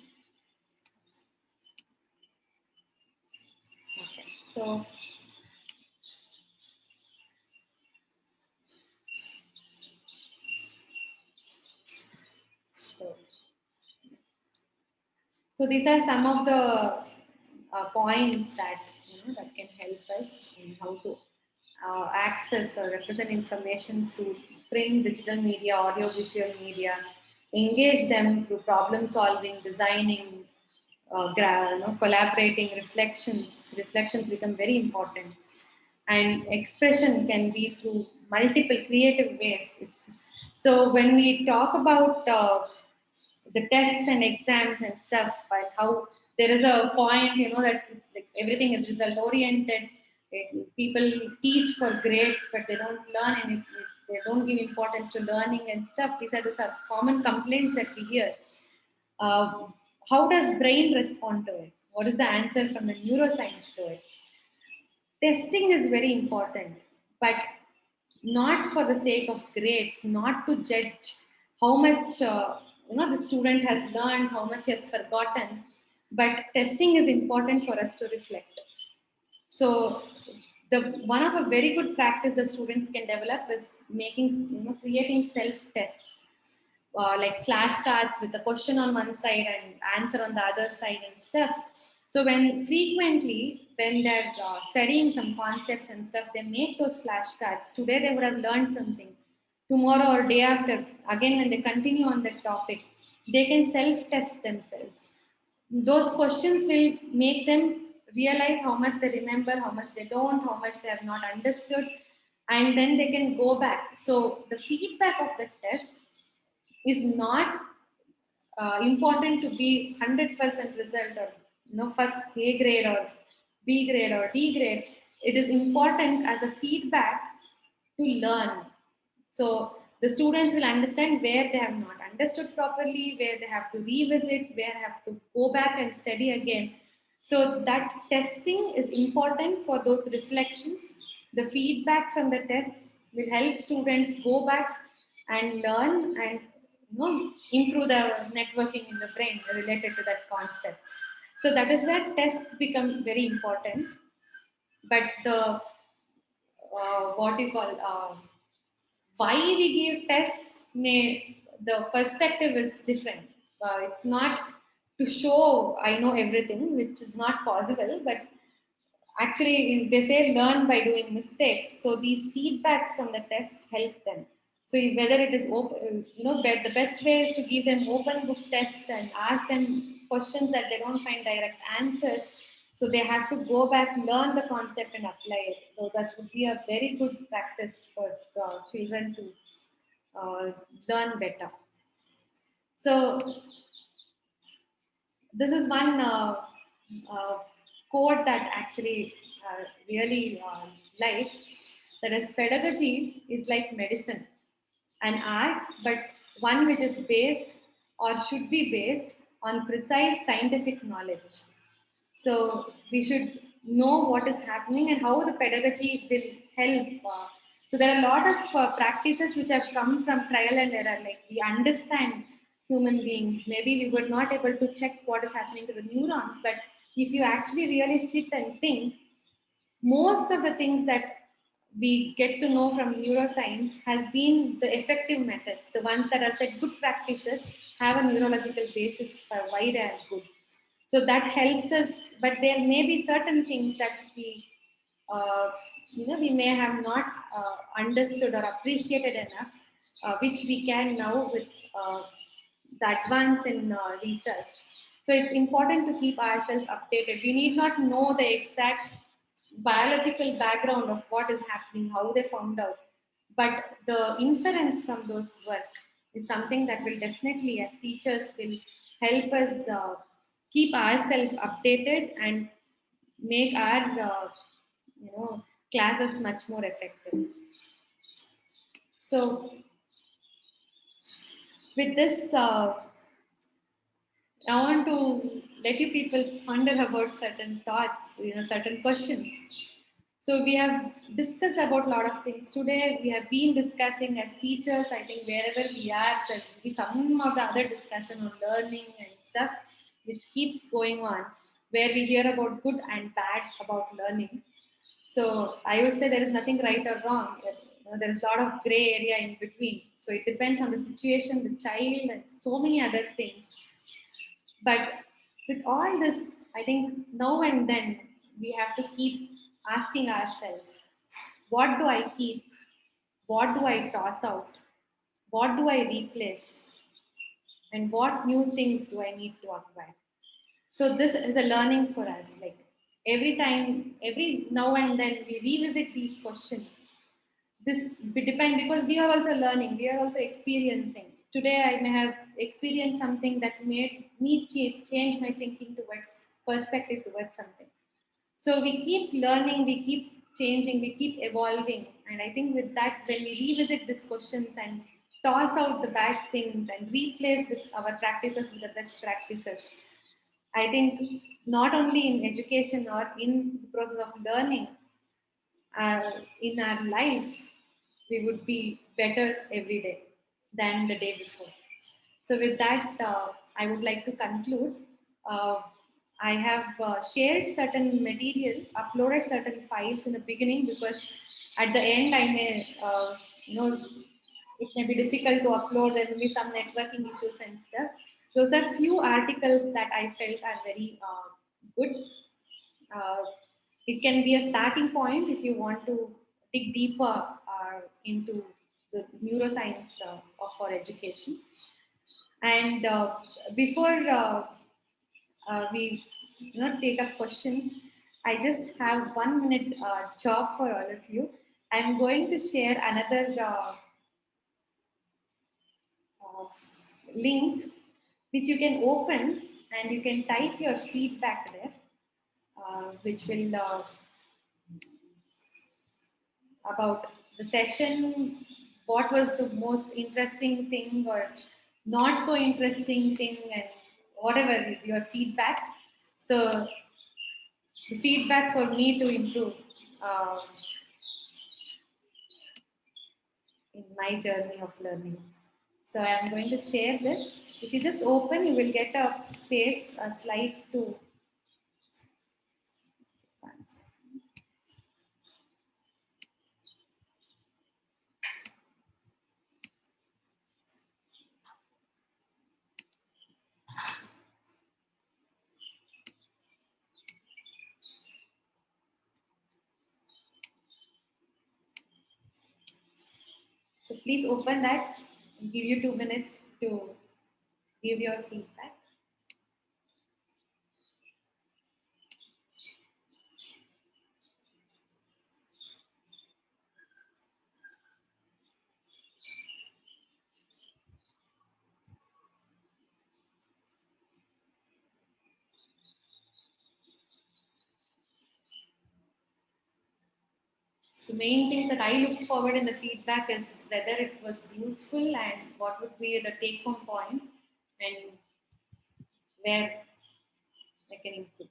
Okay, so. So these are some of the points that that can help us in how to access or represent information through print, digital media, audio, visual media, engage them through problem solving, designing, collaborating reflections become very important, and expression can be through multiple creative ways. So when we talk about the tests and exams and stuff, but how there is a point, that it's like everything is result oriented. People teach for grades, but they don't learn anything. They don't give importance to learning and stuff. These are the common complaints that we hear. uh, how does brain respond to it? What is the answer from the neuroscience to it? Testing is very important, but not for the sake of grades, not to judge how much the student has learned, how much he has forgotten. But testing is important for us to reflect. So the one of a very good practice the students can develop is making, creating self tests, like flashcards with a question on one side and answer on the other side and stuff. So when they're studying some concepts and stuff, they make those flashcards. Today they would have learned something. Tomorrow or day after, again when they continue on that topic, they can self-test themselves. Those questions will make them realize how much they remember, how much they don't, how much they have not understood, and then they can go back. So the feedback of the test is not important to be 100% result, or first A grade or B grade or D grade. It is important as a feedback to learn. So the students will understand where they have not understood properly, where they have to revisit, where they have to go back and study again. So that testing is important for those reflections. The feedback from the tests will help students go back and learn, and improve the networking in the brain related to that concept. So that is where tests become very important. But the what you call why we give tests, may the perspective is different. It's not to show I know everything, which is not possible, but actually they say learn by doing mistakes. So these feedbacks from the tests help them. So whether it is open, the best way is to give them open book tests and ask them questions that they don't find direct answers. So they have to go back, learn the concept and apply it. So that would be a very good practice for children to learn better. So this is one uh, quote that actually really like, that is, pedagogy is like medicine, an art, but one which is based or should be based on precise scientific knowledge. So we should know what is happening and how the pedagogy will help. So there are a lot of practices which have come from trial and error. Like, we understand human beings. Maybe we were not able to check what is happening to the neurons, but if you actually really sit and think, most of the things that we get to know from neuroscience has been the effective methods. The ones that are said good practices have a neurological basis for why they are good. So that helps us, but there may be certain things that uh, we may have not understood or appreciated enough, which we can now with the advance in research. So it's important to keep ourselves updated. We need not know the exact biological background of what is happening, how they found out, but the inference from those work is something that will definitely, as teachers, will help us keep ourselves updated and make our classes much more effective. So with this, I want to let you people ponder about certain thoughts, certain questions. So we have discussed about a lot of things today. We have been discussing as teachers. I think wherever we are, there will be some of the other discussion on learning and stuff, which keeps going on, where we hear about good and bad about learning. So I would say there is nothing right or wrong. There is a lot of gray area in between. So it depends on the situation, the child, and so many other things. But with all this, I think now and then we have to keep asking ourselves, what do I keep? What do I toss out? What do I replace? And what new things do I need to acquire? So this is a learning for us. Like every time, every now and then, we revisit these questions. This we depend because we are also learning. We are also experiencing. Today, I may have experienced something that made me change my thinking towards perspective towards something. So we keep learning, we keep changing, we keep evolving. And I think with that, when we revisit these questions and toss out the bad things and replace with our practices with the best practices, I think not only in education or in the process of learning, in our life, we would be better every day than the day before. So, with that, I would like to conclude. Uh, I have shared certain material, uploaded certain files in the beginning because at the end I may, it may be difficult to upload. There will be some networking issues and stuff. Those are few articles that I felt are very good. Uh, it can be a starting point if you want to dig deeper into the neuroscience for education. And before we take up questions, I just have 1 minute job for all of you. I'm going to share another uh, link which you can open and you can type your feedback there, which will about the session, what was the most interesting thing or not so interesting thing, and whatever is your feedback. So the feedback for me to improve uh, in my journey of learning. So I am going to share this. If you just open, you will get a space, a slide to advance. So please open that and give you 2 minutes to give your feedback. The main things that I look forward in the feedback is whether it was useful and what would be the take home point and where I can improve.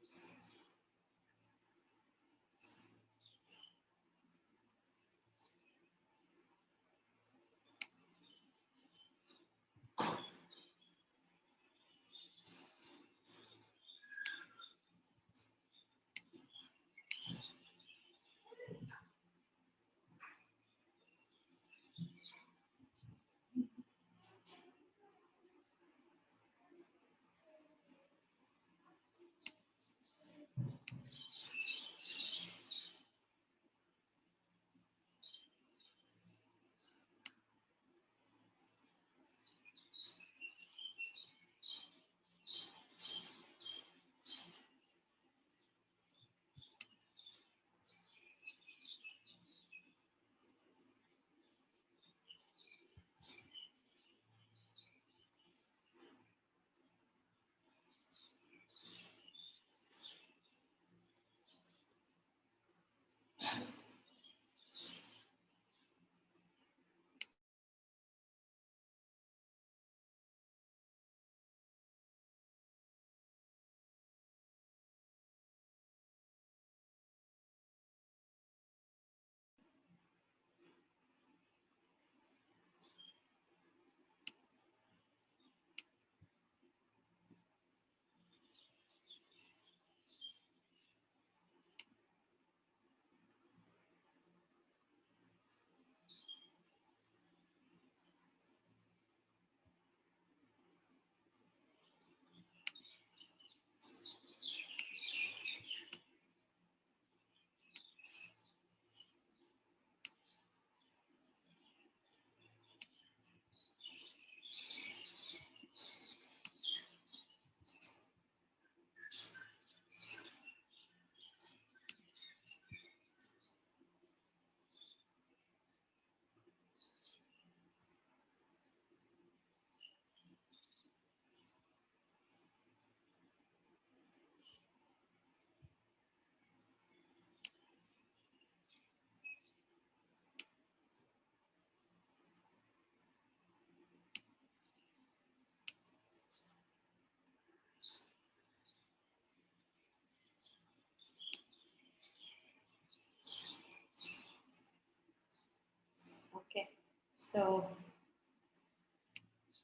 So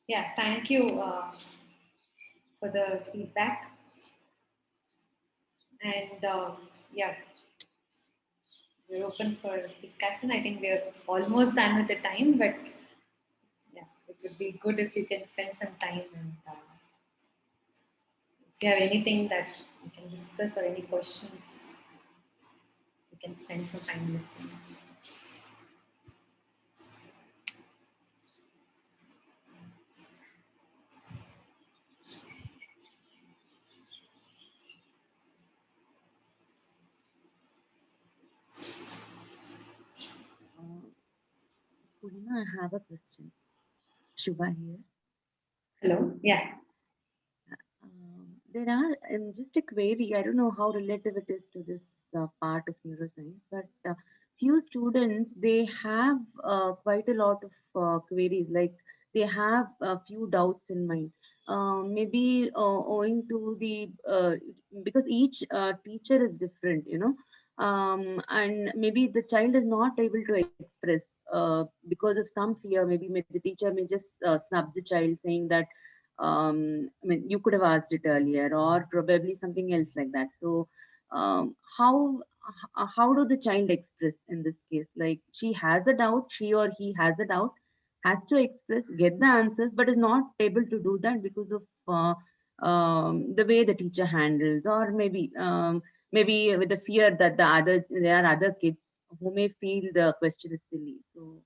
yeah, thank you for the feedback. And yeah, we're open for discussion. I think we're almost done with the time, but yeah, it would be good if you can spend some time and if you have anything that we can discuss or any questions, we can spend some time listening. Purna, I have a question. Shubha here. Hello. Yeah. There are, just a query, I don't know how relative it is to this part of neuroscience, but few students, they have quite a lot of queries, like they have a few doubts in mind. Maybe owing to because each teacher is different, and maybe the child is not able to express because of some fear. Maybe the teacher may just snub the child, saying that I mean, you could have asked it earlier, or probably something else like that. So, how do the child express in this case? Like, she has a doubt, she or he has a doubt, has to express, get the answers, but is not able to do that because of the way the teacher handles, or maybe with the fear that there are other kids who may feel the question is silly. So,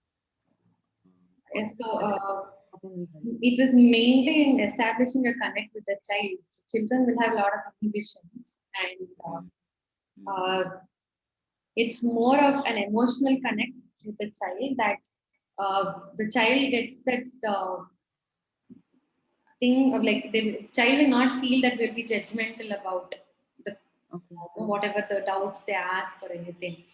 Yeah, so how can we help? it was mainly in establishing a connect with the child. Children will have a lot of inhibitions, and it's more of an emotional connect with the child that the child gets that thing of like the child will not feel that we'll be judgmental about the Okay. whatever the doubts they ask or anything.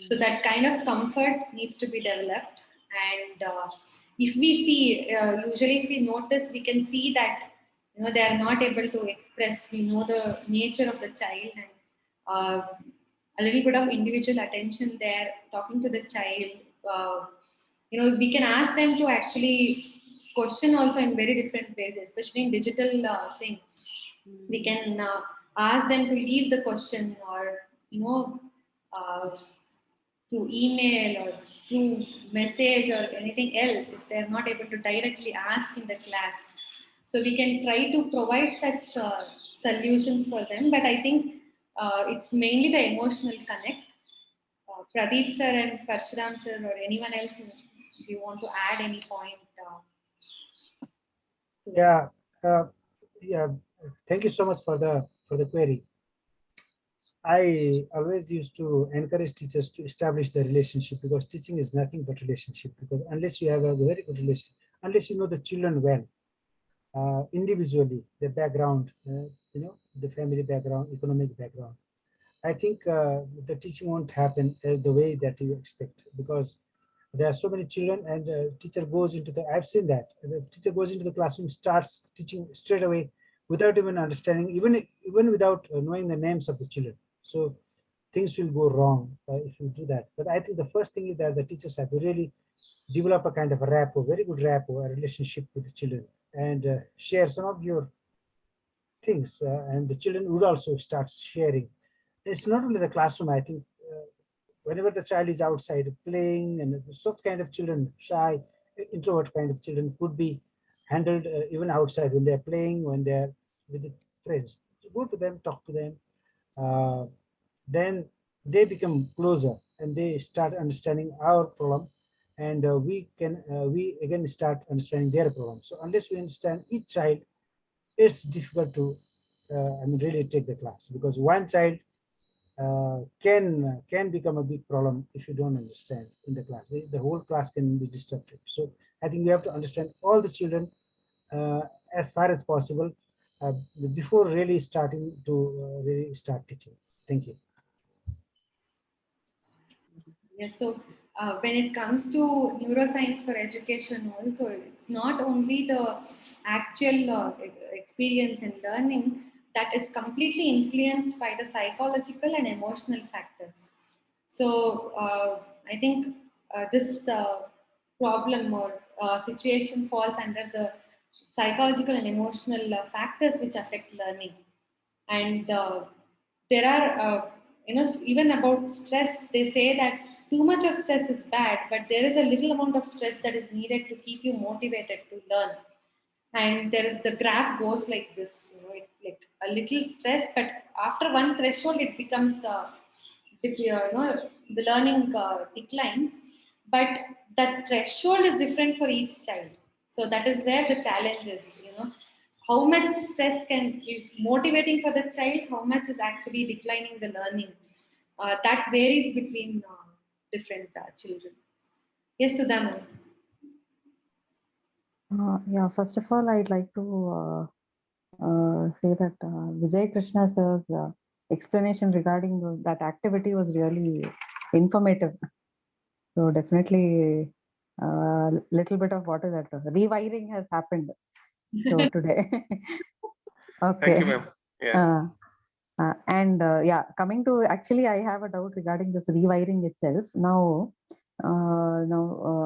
So that kind of comfort needs to be developed. And if we see, usually if we notice, we can see that they are not able to express. We know the nature of the child, and a little bit of individual attention there, talking to the child. We can ask them to actually question also in very different ways, especially in digital thing. We can ask them to leave the question, or uh, through email or through message or anything else if they're not able to directly ask in the class. So we can try to provide such solutions for them, but I think it's mainly the emotional connect. Pradeep sir and Parshuram sir or anyone else, if you want to add any point. Yeah, uh, yeah. Thank you so much for the query. I always used to encourage teachers to establish the relationship, because teaching is nothing but relationship. Because unless you have a very good relation, unless you know the children well, individually, the background, the family background, economic background, I think the teaching won't happen the way that you expect, because there are so many children, and teacher goes into I've seen that the teacher goes into the classroom, starts teaching straight away without even understanding, even without knowing the names of the children. So things will go wrong if you do that. But I think the first thing is that the teachers have to really develop a kind of a rapport, very good rapport, a relationship with the children, and share some of your things, and the children would also start sharing. It's not only the classroom. I think whenever the child is outside playing, and such kind of children, shy, introvert kind of children, could be handled even outside when they're playing, when they're with the friends. Go to them, talk to them. Uh, then they become closer, and they start understanding our problem, and we again start understanding their problem. So unless we understand each child, it's difficult to really take the class, because one child can become a big problem if you don't understand in the class. The whole class can be disrupted. So I think we have to understand all the children uh, as far as possible uh, before really starting to really start teaching. Thank you. Yeah, so when it comes to neuroscience for education, also it's not only the actual experience and learning that is completely influenced by the psychological and emotional factors. So I think this problem or situation falls under the psychological and emotional factors which affect learning. And there are, even about stress, they say that too much of stress is bad, but there is a little amount of stress that is needed to keep you motivated to learn. And there is, the graph goes like this, like a little stress, but after one threshold it becomes if the learning declines, but that threshold is different for each child. So that is where the challenge is, how much stress is motivating for the child, how much is actually declining the learning. That varies between different children. Yes, Sudama. Yeah, first of all, I'd like to say that Vijay Krishna sir's explanation regarding that activity was really informative. So definitely, little bit of what is that? Rewiring has happened. So today, Thank you, okay. ma'am. Yeah. And yeah, coming to actually, I have a doubt regarding this rewiring itself.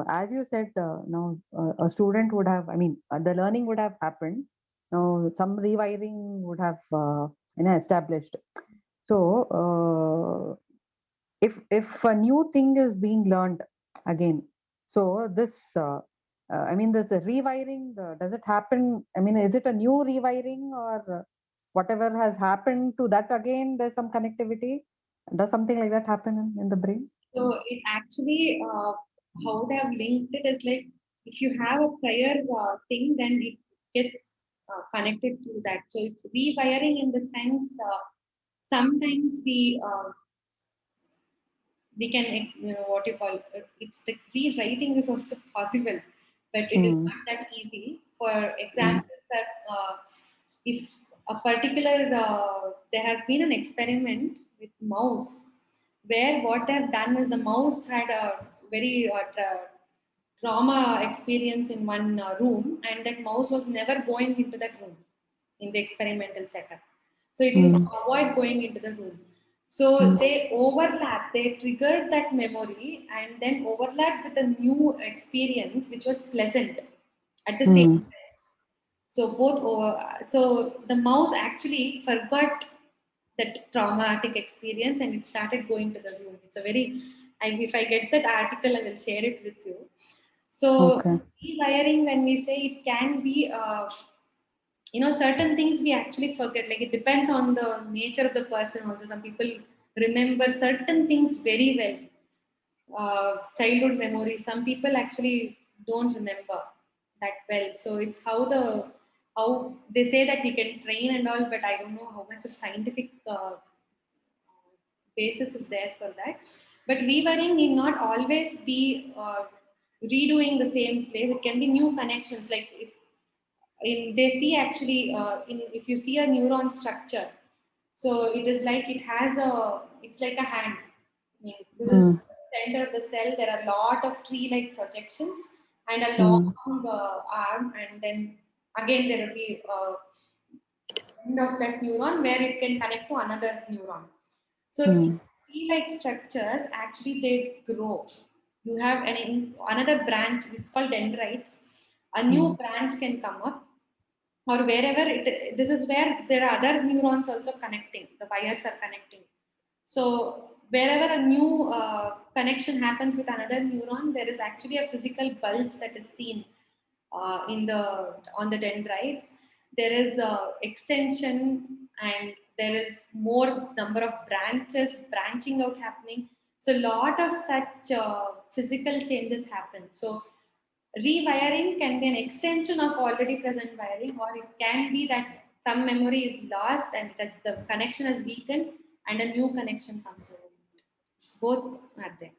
As you said, a student would have, I mean, the learning would have happened. Now, some rewiring would have, established. So, if a new thing is being learned again, so this, I mean, this rewiring, does it happen? I mean, is it a new rewiring or whatever has happened to that again? There's some connectivity. Does something like that happen in the brain? So it actually, how they have linked it is like, if you have a prior thing, then it gets connected to that. So it's rewiring in the sense, sometimes we can, what you call it, it's the rewriting is also possible, but it is Mm, not that easy. For mm, example, that if a particular, there has been an experiment with mouse, where what they've done is the mouse had a very trauma experience in one room, and that mouse was never going into that room in the experimental setup. So it used to mm, avoid going into the room. So mm, they overlapped, they triggered that memory and then overlapped with a new experience which was pleasant at the same mm, time. So both over, so the mouse actually forgot that traumatic experience and it started going to the room. It's a very, if I get that article, I will share it with you. So okay. rewiring, when we say, it can be, certain things we actually forget. Like, it depends on the nature of the person. Also, some people remember certain things very well. Childhood memories. Some people actually don't remember that well. So it's how they say that we can train and all, but I don't know how much of scientific basis is there for that. But rewiring need not always be redoing the same place. It can be new connections. Like, they see actually, if you see a neuron structure, so it is like it's like a hand. I mean, this is Mm, the center of the cell. There are a lot of tree-like projections and a long mm, arm, and then again there will be end of that neuron where it can connect to another neuron. So mm, tree-like structures actually they grow. You have another branch. It's called dendrites. A new mm, branch can come up, or wherever it. This is where there are other neurons also connecting. The wires are connecting. So wherever a new connection happens with another neuron, there is actually a physical bulge that is seen in the on the dendrites. There is extension, and there is more number of branches branching out happening. So a lot of such physical changes happen. So rewiring can be an extension of already present wiring, or it can be that some memory is lost and the connection is weakened and a new connection comes over. Both are there.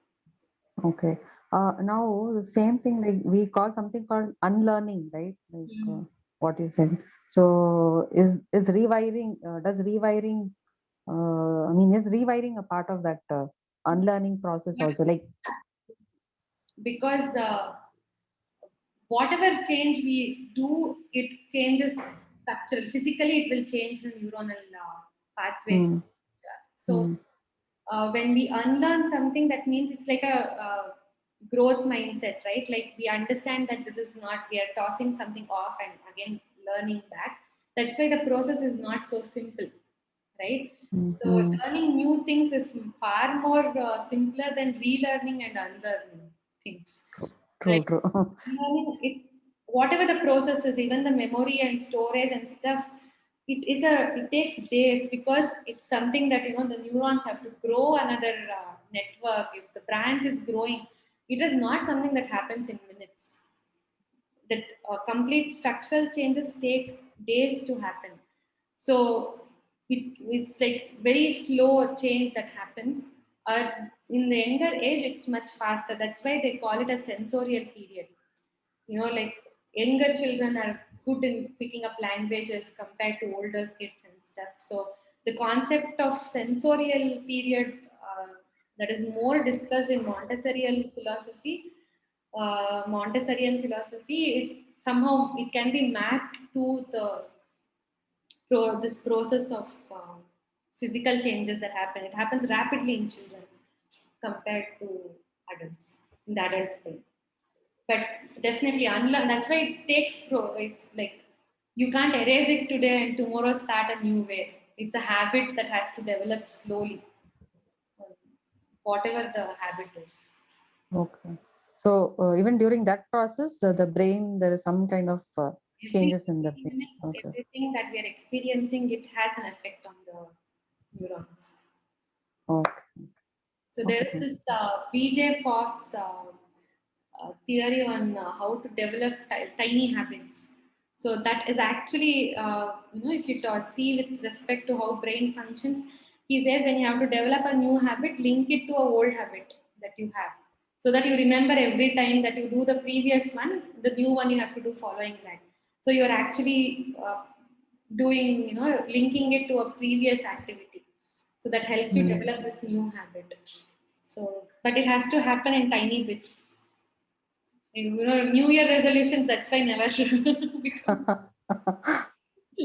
okay. Now the same thing, like we call something called unlearning, right? Like Mm. what you said. So is rewiring? Does rewiring? I mean, is rewiring a part of that unlearning process But also? Like, because whatever change we do, it changes structural. Physically, it will change the neuronal pathways. mm, So mm, when we unlearn something, that means it's like a growth mindset, right? Like we understand that this is not, we are tossing something off and again learning back. That's why the process is not so simple, right? So Mhm. learning new things is far more simpler than relearning and unlearning things, True, right? true. Learning it, whatever the process is, even the memory and storage and stuff, it takes days because it's something that the neurons have to grow another network. If the branch is growing, it is not something that happens in minutes. That complete structural changes take days to happen. So it's like very slow change that happens. In the younger age, it's much faster. That's why they call it a sensorial period. Like younger children are good in picking up languages compared to older kids and stuff. So the concept of sensorial period that is more discussed in Montessorian philosophy is somehow it can be mapped to this process of physical changes that happen. It happens rapidly in children compared to adults in the adult brain. But definitely unlearn. That's why it takes it's like you can't erase it today and tomorrow start a new way. It's a habit that has to develop slowly, whatever the habit is. Okay. So even during that process, the brain, there is some kind of changes in the brain. Okay. Everything that we are experiencing, it has an effect on the neurons. Okay. So there Okay. is Thank this you. BJ Fox theory on how to develop tiny habits. So that is actually, if you see with respect to how brain functions, he says when you have to develop a new habit, link it to a old habit that you have, so that you remember every time that you do the previous one, the new one you have to do following that. So you're actually doing, linking it to a previous activity. So that helps you Mm. develop this new habit. So, but it has to happen in tiny bits. New Year resolutions, that's why never become.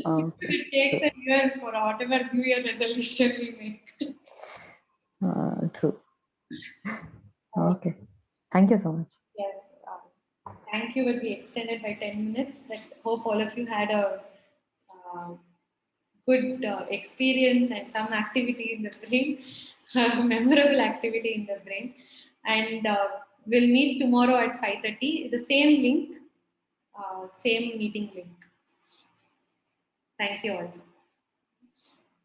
Okay. It takes a year for whatever New Year resolution we make. True. Okay. Thank you so much. Yes, thank you will be extended by 10 minutes. I hope all of you had a uh, good experience and some activity in the brain, memorable activity in the brain. And we'll meet tomorrow at 5:30. The same link, same meeting link. Thank you all.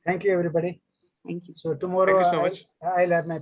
Thank you, everybody. Thank you. So tomorrow Thank you so much. I'll have my